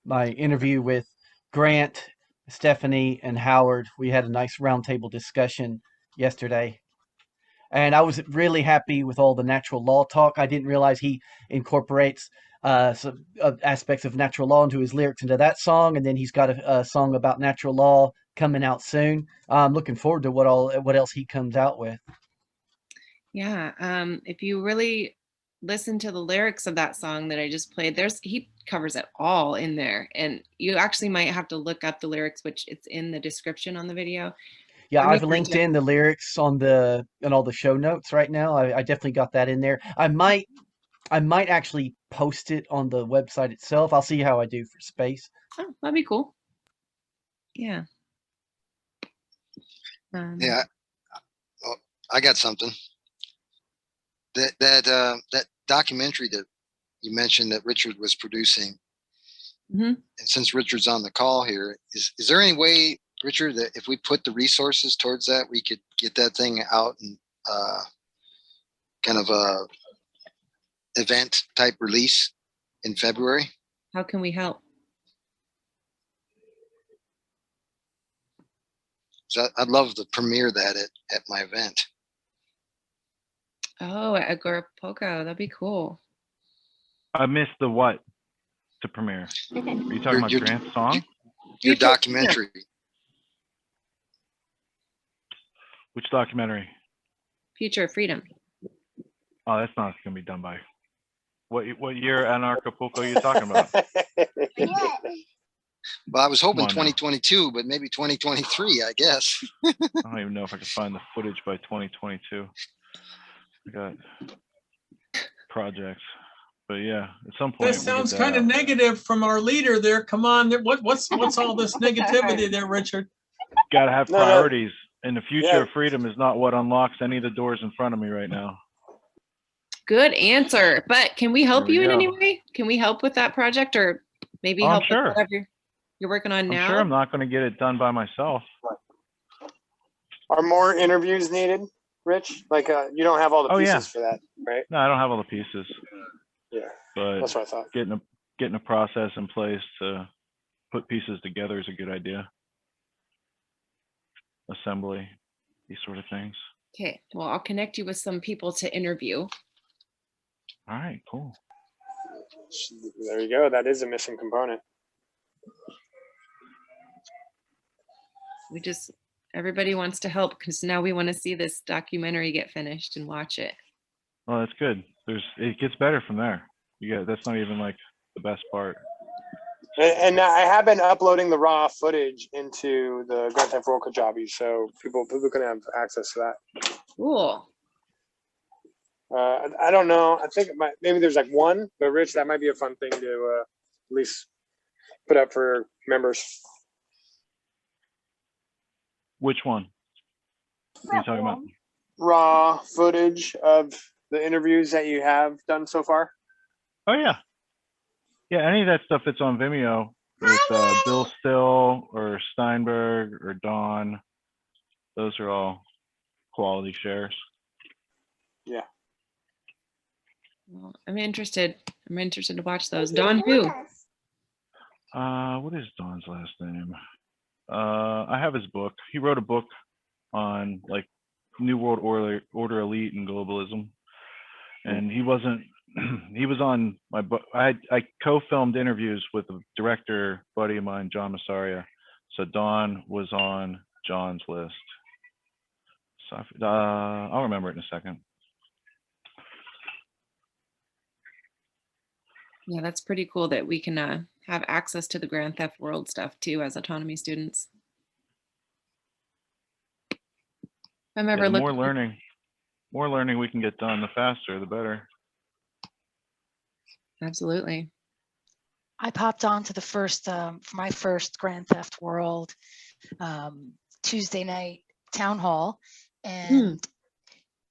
My interview with Grant, Stephanie, and Howard. We had a nice roundtable discussion yesterday. And I was really happy with all the natural law talk. I didn't realize he incorporates some aspects of natural law into his lyrics into that song, and then he's got a song about natural law coming out soon. I'm looking forward to what else he comes out with. Yeah, if you really listen to the lyrics of that song that I just played, he covers it all in there, and you actually might have to look up the lyrics, which it's in the description on the video. Yeah, I've linked in the lyrics on all the show notes right now. I definitely got that in there. I might actually post it on the website itself. I'll see how I do for space. Oh, that'd be cool. Yeah. Yeah. Well, I got something. That documentary that you mentioned that Richard was producing. Mm-hmm. And since Richard's on the call here, is there any way, Richard, that if we put the resources towards that, we could get that thing out and kind of a event type release in February? How can we help? So I'd love to premiere that at my event. Oh, at Agorapoko, that'd be cool. I missed the what to premiere. Are you talking about Grant's song? Your documentary. Which documentary? Future of Freedom. Oh, that's not going to be done by. What year in Acapulco are you talking about? Well, I was hoping 2022, but maybe 2023, I guess. I don't even know if I can find the footage by 2022. I got projects, but yeah, at some point. That sounds kind of negative from our leader there. Come on, what's all this negativity there, Richard? Got to have priorities, and the future of freedom is not what unlocks any of the doors in front of me right now. Good answer. But can we help you in any way? Can we help with that project, or maybe help with whatever you're working on now? I'm sure I'm not going to get it done by myself. Are more interviews needed, Rich? Like you don't have all the pieces for that, right? No, I don't have all the pieces. Yeah, but that's what I thought. Getting a process in place to put pieces together is a good idea. Assembly, these sort of things. Okay, well, I'll connect you with some people to interview. All right, cool. There you go. That is a missing component. Everybody wants to help because now we want to see this documentary get finished and watch it. Well, that's good. It gets better from there. That's not even like the best part. And I have been uploading the raw footage into the Grand Theft Auto Kajabi, so people can have access to that. Cool. I don't know. I think maybe there's like one, but Rich, that might be a fun thing to at least put up for members. Which one? What are you talking about? Raw footage of the interviews that you have done so far. Oh yeah. Yeah, any of that stuff that's on Vimeo with Bill Still or Steinberg or Dawn, those are all quality shares. Yeah. Well, I'm interested. I'm interested to watch those. Dawn who? What is Dawn's last name? I have his book. He wrote a book on like New World Order Elite and globalism. And he wasn't, he was on my book. I co-filmed interviews with a director buddy of mine, John Massaria. So Dawn was on John's list. So I'll remember it in a second. Yeah, that's pretty cool that we can have access to the Grand Theft World stuff too as autonomy students. If I'm ever Yeah, the looking more learning we can get done, the faster, the better. Absolutely. I popped on to the first, for my first Grand Theft World Tuesday night town hall, and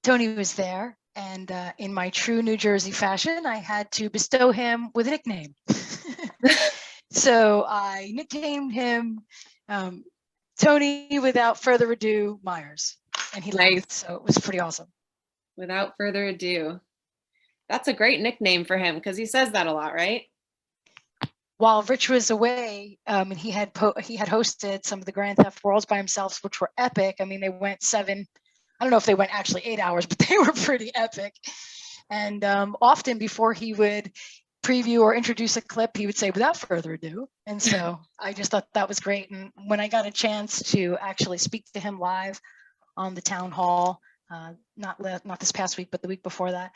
Tony was there. And in my true New Jersey fashion, I had to bestow him with a nickname. So I nicknamed him Tony, without further ado, Myers. And he liked, so it was pretty awesome. Without further ado. That's a great nickname for him because he says that a lot, right? While Rich was away, and he had hosted some of the Grand Theft Worlds by himself, which were epic. I mean, they went 7. I don't know if they went actually 8 hours, but they were pretty epic. And often before he would preview or introduce a clip, he would say, "Without further ado." And so I just thought that was great. And when I got a chance to actually speak to him live on the town hall, not this past week, but the week before that,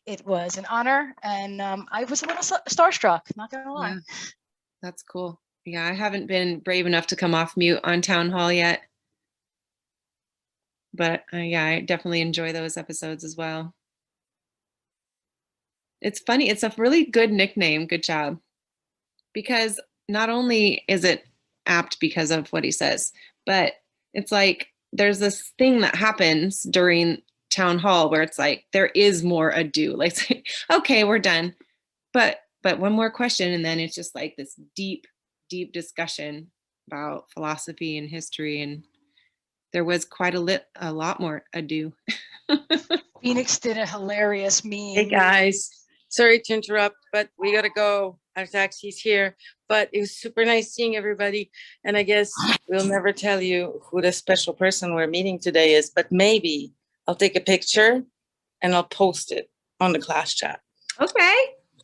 it was an honor. And I was a little starstruck, not gonna lie. Yeah, that's cool. Yeah, I haven't been brave enough to come off mute on town hall yet. But yeah, I definitely enjoy those episodes as well. It's funny. It's a really good nickname. Good job. Because not only is it apt because of what he says, but it's like there's this thing that happens during town hall where it's like there is more ado. Like, okay, we're done. But one more question, and then it's just like this deep, deep discussion about philosophy and history, and there was quite a lot more ado. Phoenix did a hilarious meme. Hey guys, sorry to interrupt, but we gotta go. Our taxi's here, but it was super nice seeing everybody. And I guess we'll never tell you who the special person we're meeting today is, but maybe I'll take a picture and I'll post it on the class chat. Okay,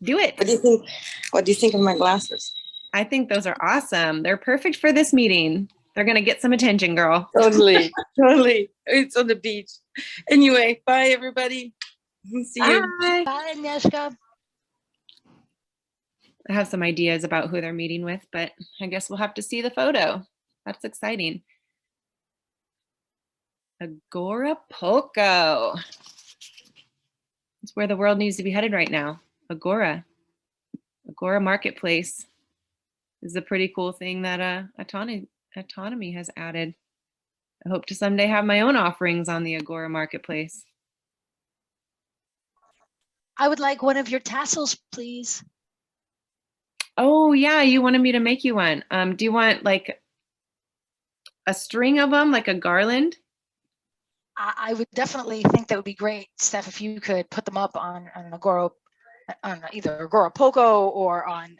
do it. What do you think? What do you think of my glasses? I think those are awesome. They're perfect for this meeting. They're gonna get some attention, girl. Totally, totally. It's on the beach. Anyway, bye everybody. See you. Bye. Bye, Agnieszka. I have some ideas about who they're meeting with, but I guess we'll have to see the photo. That's exciting. Agorapulco. It's where the world needs to be headed right now. Agora Marketplace is a pretty cool thing that Autonomy has added. I hope to someday have my own offerings on the Agora Marketplace. I would like one of your tassels, please. Oh yeah, you wanted me to make you one. Do you want like a string of them, like a garland? I would definitely think that would be great, Steph, if you could put them up on Agora, on either Agorapulco or on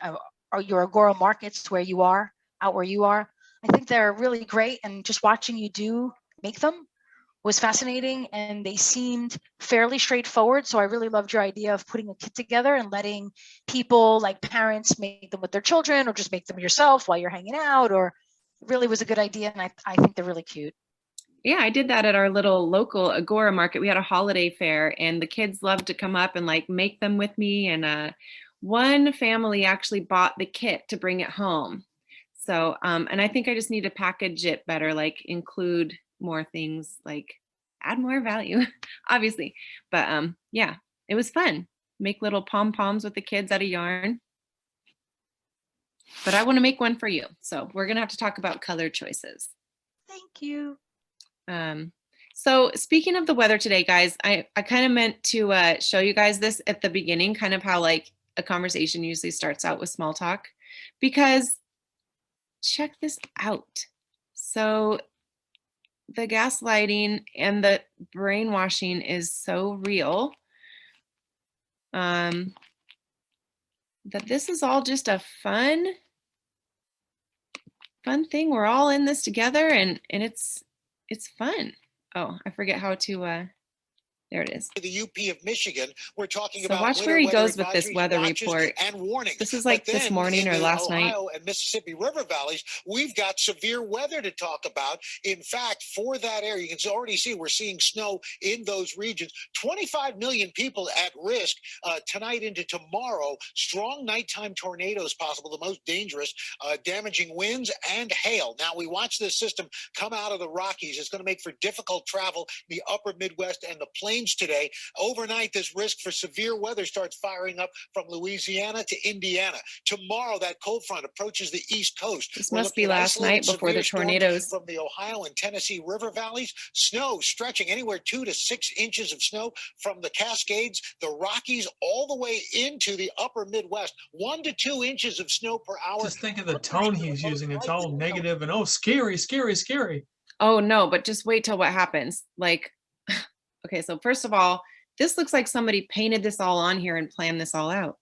or your Agora markets where you are, out where you are. I think they're really great, and just watching you make them was fascinating, and they seemed fairly straightforward. So I really loved your idea of putting a kit together and letting people, like parents, make them with their children or just make them yourself while you're hanging out, or it really was a good idea. And I think they're really cute. Yeah, I did that at our little local Agora market. We had a holiday fair and the kids loved to come up and like make them with me. And one family actually bought the kit to bring it home. So, and I think I just need to package it better, like include more things, like add more value, obviously. But yeah, it was fun. Make little pom-poms with the kids out of yarn. But I want to make one for you. So we're going to have to talk about color choices. Thank you. So speaking of the weather today, guys, I kind of meant to show you guys this at the beginning, kind of how like a conversation usually starts out with small talk, because check this out. So the gaslighting and the brainwashing is so real that this is all just a fun thing. We're all in this together, and it's fun. Oh, I forget how to there it is. The UP of Michigan, we're talking So about watch where he goes with this advisories, weather watches, report. and warnings. This is But like this then morning in or the last night. Ohio and Mississippi River valleys, we've got severe weather to talk about. In fact, for that area, you can already see we're seeing snow in those regions. 25 million people at risk tonight into tomorrow. Strong nighttime tornadoes possible, the most dangerous, damaging winds and hail. Now we watch this system come out of the Rockies. It's going to make for difficult travel in the upper Midwest and the plains today. Overnight, this risk for severe weather starts firing up from Louisiana to Indiana. Tomorrow, that cold front approaches the East Coast. This We're must looking be at last isolated night before severe the storms tornadoes. from the Ohio and Tennessee river valleys. Snow stretching anywhere 2 to 6 inches of snow from the Cascades, the Rockies, all the way into the upper Midwest. 1 to 2 inches of snow per hour. Just think of the tone he's using. It's all negative and, oh, scary, scary, scary. Oh no, but just wait till what happens. Like, okay, so first of all, this looks like somebody painted this all on here and planned this all out.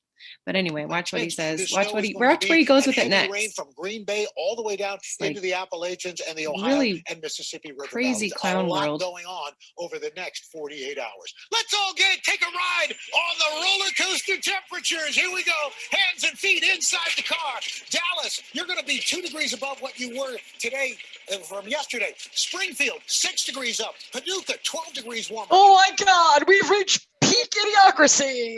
But anyway, watch what he says. Watch what he where he goes with it next. Rain from Green Bay all the way down into the Appalachians and the Ohio really and Mississippi River crazy valleys. clown a lot world going on over the next 48 hours. Let's all take a ride on the roller coaster temperatures. Here we go. Hands and feet inside the car. Dallas, you're going to be 2 degrees above what you were today from yesterday. Springfield, 6 degrees up. Paducah, 12 degrees warmer. Oh my God, we've reached peak idiocracy.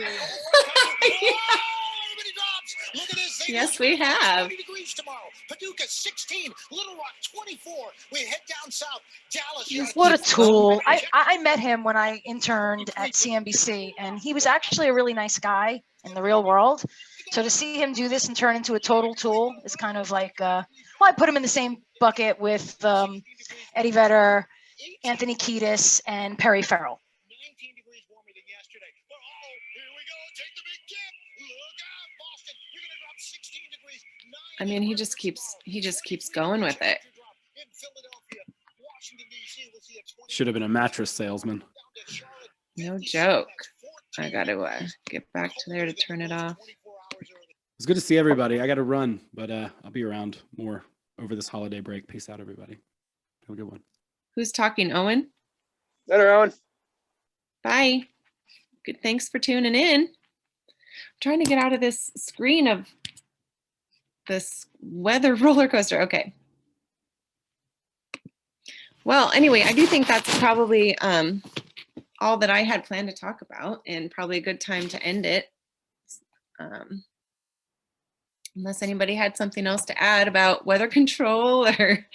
Look at this. Yes, we have. 20 degrees tomorrow. Paducah 16. Little Rock 24. We head down south. Dallas. What a tool. I met him when I interned at CNBC, and he was actually a really nice guy in the real world. So to see him do this and turn into a total tool is kind of like, well, I put him in the same bucket with Eddie Vedder, Anthony Kiedis, and Perry Farrell. 19 degrees warmer than yesterday. But here we go. Take the big dip. Look out, Boston. You're going to drop 16 degrees. I mean, he just keeps going with it. In Philadelphia, Washington, D.C. We'll see a 20. Should have been a mattress salesman. No joke. I got to get back to there to turn it off. It's good to see everybody. I got to run, but I'll be around more over this holiday break. Peace out, everybody. Have a good one. Who's talking, Owen? Later, Owen. Bye. Good. Thanks for tuning in. I'm trying to get out of this screen of this weather roller coaster. Okay. Well, anyway, I do think that's probably all that I had planned to talk about, and probably a good time to end it. Unless anybody had something else to add about weather control or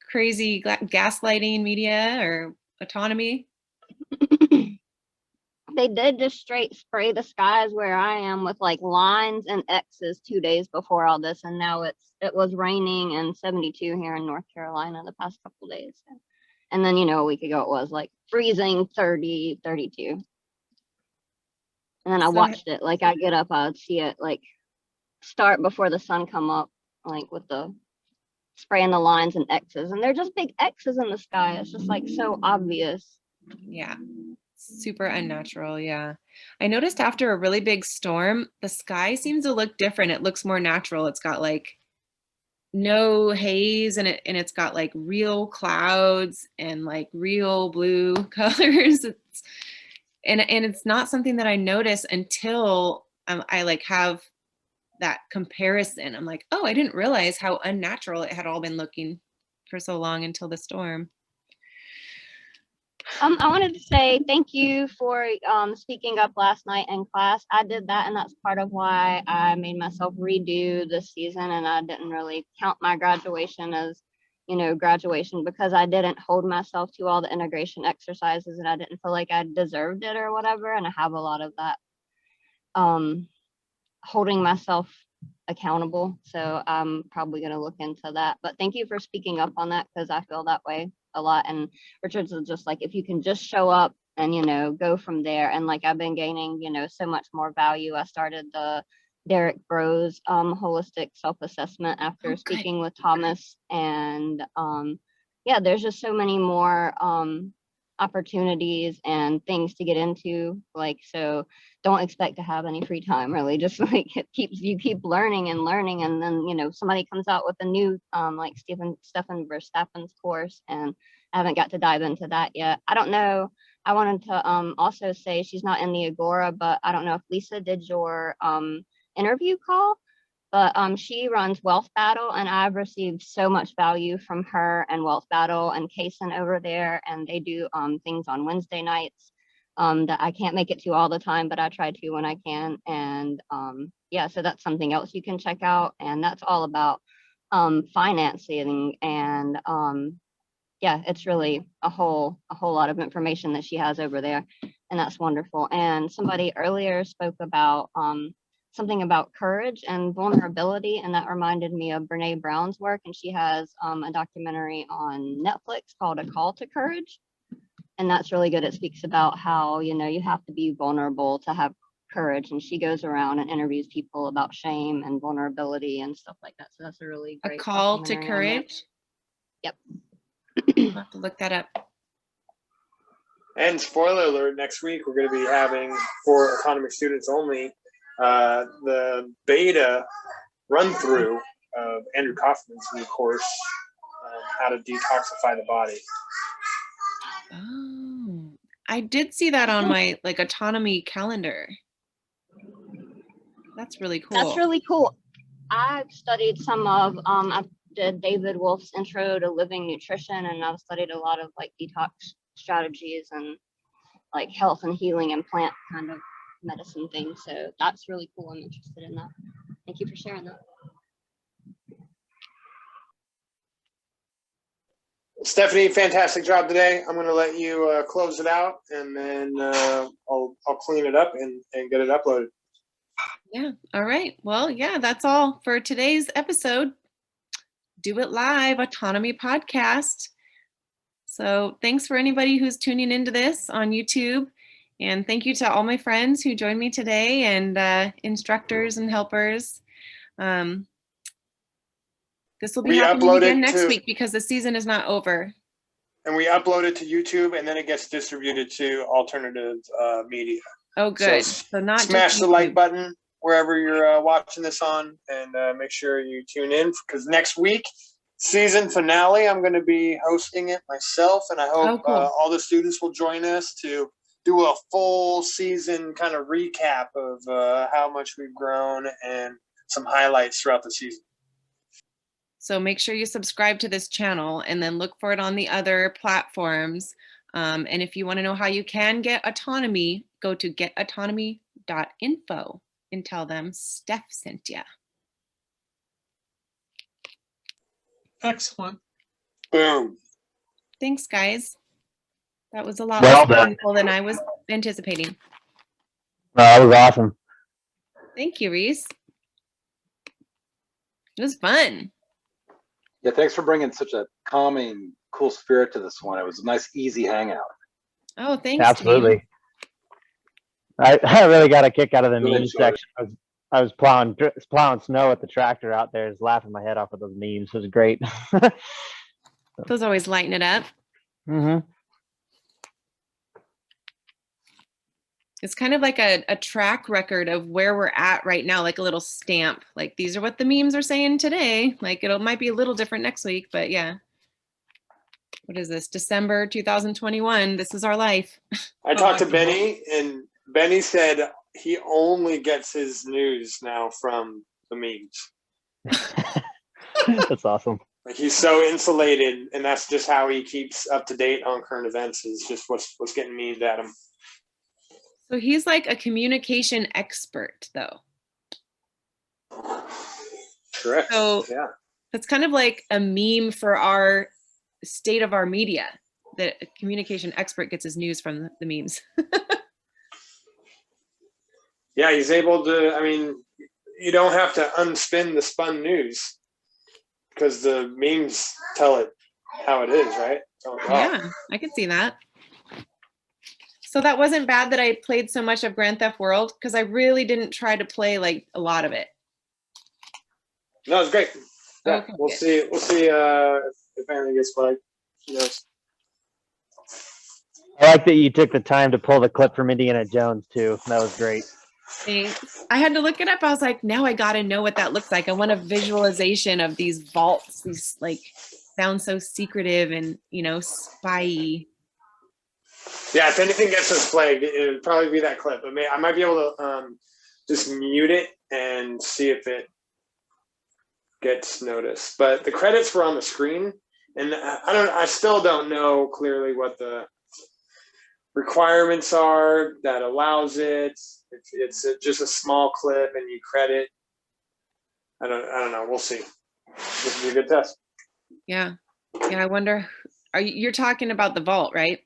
crazy gaslighting media or autonomy. They did just straight spray the skies where I am with like lines and X's 2 days before all this, and now it was raining and 72 here in North Carolina the past couple days. And then, a week ago it was like freezing 30, 32. And then I watched it. Like I get up, I would see it like start before the sun come up, like with the spraying the lines and X's, and they're just big X's in the sky. It's just like so obvious. Yeah. Super unnatural. Yeah. I noticed after a really big storm, the sky seems to look different. It looks more natural. It's got like no haze in it, and it's got like real clouds and like real blue colors. And it's not something that I notice until I like have that comparison. I'm like, oh, I didn't realize how unnatural it had all been looking for so long until the storm. I wanted to say thank you for speaking up last night in class. I did that, and that's part of why I made myself redo this season, and I didn't really count my graduation as graduation, because I didn't hold myself to all the integration exercises and I didn't feel like I deserved it or whatever. And I have a lot of that holding myself accountable. So I'm probably going to look into that. But thank you for speaking up on that, because I feel that way a lot. And Richard's is just like, if you can just show up and, go from there. And like, I've been gaining, so much more value. I started the Derek Bros holistic self-assessment after speaking with Thomas. And yeah, there's just so many more opportunities and things to get into. Like, so don't expect to have any free time, really. Just like you keep learning and learning, and then somebody comes out with a new like Stefan Verstappen's course, and I haven't got to dive into that yet. I don't know. I wanted to also say, she's not in the Agora, but I don't know if Lisa did your interview call, but she runs Wealth Battle, and I've received so much value from her and Wealth Battle and Kaysen over there, and they do things on Wednesday nights that I can't make it to all the time, but I try to when I can. And yeah, so that's something else you can check out, and that's all about financing. And yeah, it's really a whole lot of information that she has over there, and that's wonderful. And somebody earlier spoke about something about courage and vulnerability, and that reminded me of Brene Brown's work, and she has a documentary on Netflix called A Call to Courage, and that's really good. It speaks about how you have to be vulnerable to have courage, and she goes around and interviews people about shame and vulnerability and stuff like that. So that's a really great Call to documentary on that. Courage. Yep. I'll have to look that up. And spoiler alert, next week we're going to be having, for autonomy students only, the beta run through of Andrew Kaufman's new course, How to Detoxify the Body. Oh, I did see that on my autonomy calendar. That's really cool. That's really cool. I've studied some of I did David Wolf's Intro to Living Nutrition, and I've studied a lot of detox strategies and health and healing and plant kind of medicine things. So that's really cool. I'm interested in that. Thank you for sharing that. Stephanie, fantastic job today. I'm going to let you close it out, and then I'll clean it up and get it uploaded. Yeah. All right. Well, yeah, that's all for today's episode. Do It Live Autonomy Podcast. So thanks for anybody who's tuning into this on YouTube. And thank you to all my friends who joined me today, and instructors and helpers. This will be happening again next week because the season is not over. And we upload it to YouTube, and then it gets distributed to alternative media. Oh, good. So not smash the like button wherever you're watching this on, and make sure you tune in, because next week, season finale, I'm going to be hosting it myself, and I hope all the students will join us to do a full season kind of recap of how much we've grown and some highlights throughout the season. So make sure you subscribe to this channel, and then look for it on the other platforms. And if you want to know how you can get autonomy, go to getautonomy.info and tell them Steph sent you. Excellent. Boom. Thanks, guys. That was a lot Well more done. painful than I was anticipating. That was awesome. Thank you, Reese. It was fun. Yeah, thanks for bringing such a calming, cool spirit to this one. It was a nice, easy hangout. Oh, thanks. Absolutely. I really got a kick out of the Really memes enjoyed section. I was plowing snow with the tractor out there, just laughing my head off with those memes. It was great. Those always lighten it up. Mm-hmm. It's kind of like a track record of where we're at right now, like a little stamp. Like, these are what the memes are saying today. Like, it might be a little different next week, but yeah. What is this? December 2021. This is our life. I talked to Benny, and Benny said he only gets his news now from the memes. That's awesome. Like, he's so insulated, and that's just how he keeps up to date on current events, is just what's getting memed at him. So he's like a communication expert, though. Correct. So yeah. That's kind of like a meme for our state of our media, that a communication expert gets his news from the memes. Yeah, he's able to, I mean, you don't have to unspin the spun news because the memes tell it how it is, right? Oh, wow. Yeah, I can see that. So that wasn't bad that I played so much of Grand Theft World, because I really didn't try to play like a lot of it. No, it's great. Yeah, Okay, we'll good. see. We'll see if anything gets played. Who knows? I like that you took the time to pull the clip from Indiana Jones too. That was great. Thanks. I had to look it up. I was like, now I got to know what that looks like. I want a visualization of these vaults. These like sound so secretive and, you know, spy-y. Yeah, if anything gets us flagged, it would probably be that clip. I might be able to just mute it and see if it gets noticed. But the credits were on the screen, and I still don't know clearly what the requirements are that allows it. It's just a small clip, and you credit. I don't know. We'll see. This will be a good test. Yeah. Yeah. I wonder, you're talking about the vault, right?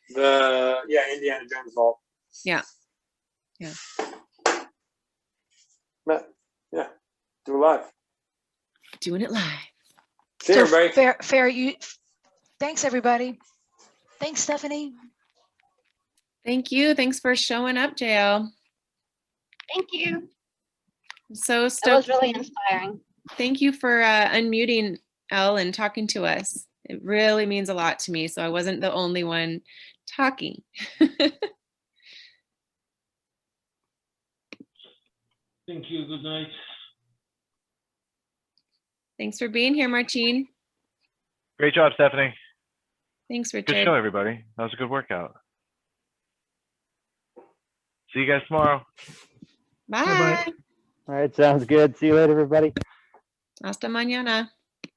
Indiana Jones vault. Yeah. Yeah. But, yeah. Do it live. Doing it live. See you, everybody. Fair, thanks everybody. Thanks, Stephanie. Thank you. Thanks for showing up, JL. Thank you. I'm so stoked. That was really inspiring. Thank you for unmuting, Elle, and talking to us. It really means a lot to me. So I wasn't the only one talking. Thank you. Good night. Thanks for being here, Martine. Great job, Stephanie. Thanks, Good Richard. show, everybody. That was a good workout. See you guys tomorrow. Bye. All right, sounds good. See you later, everybody. Hasta mañana.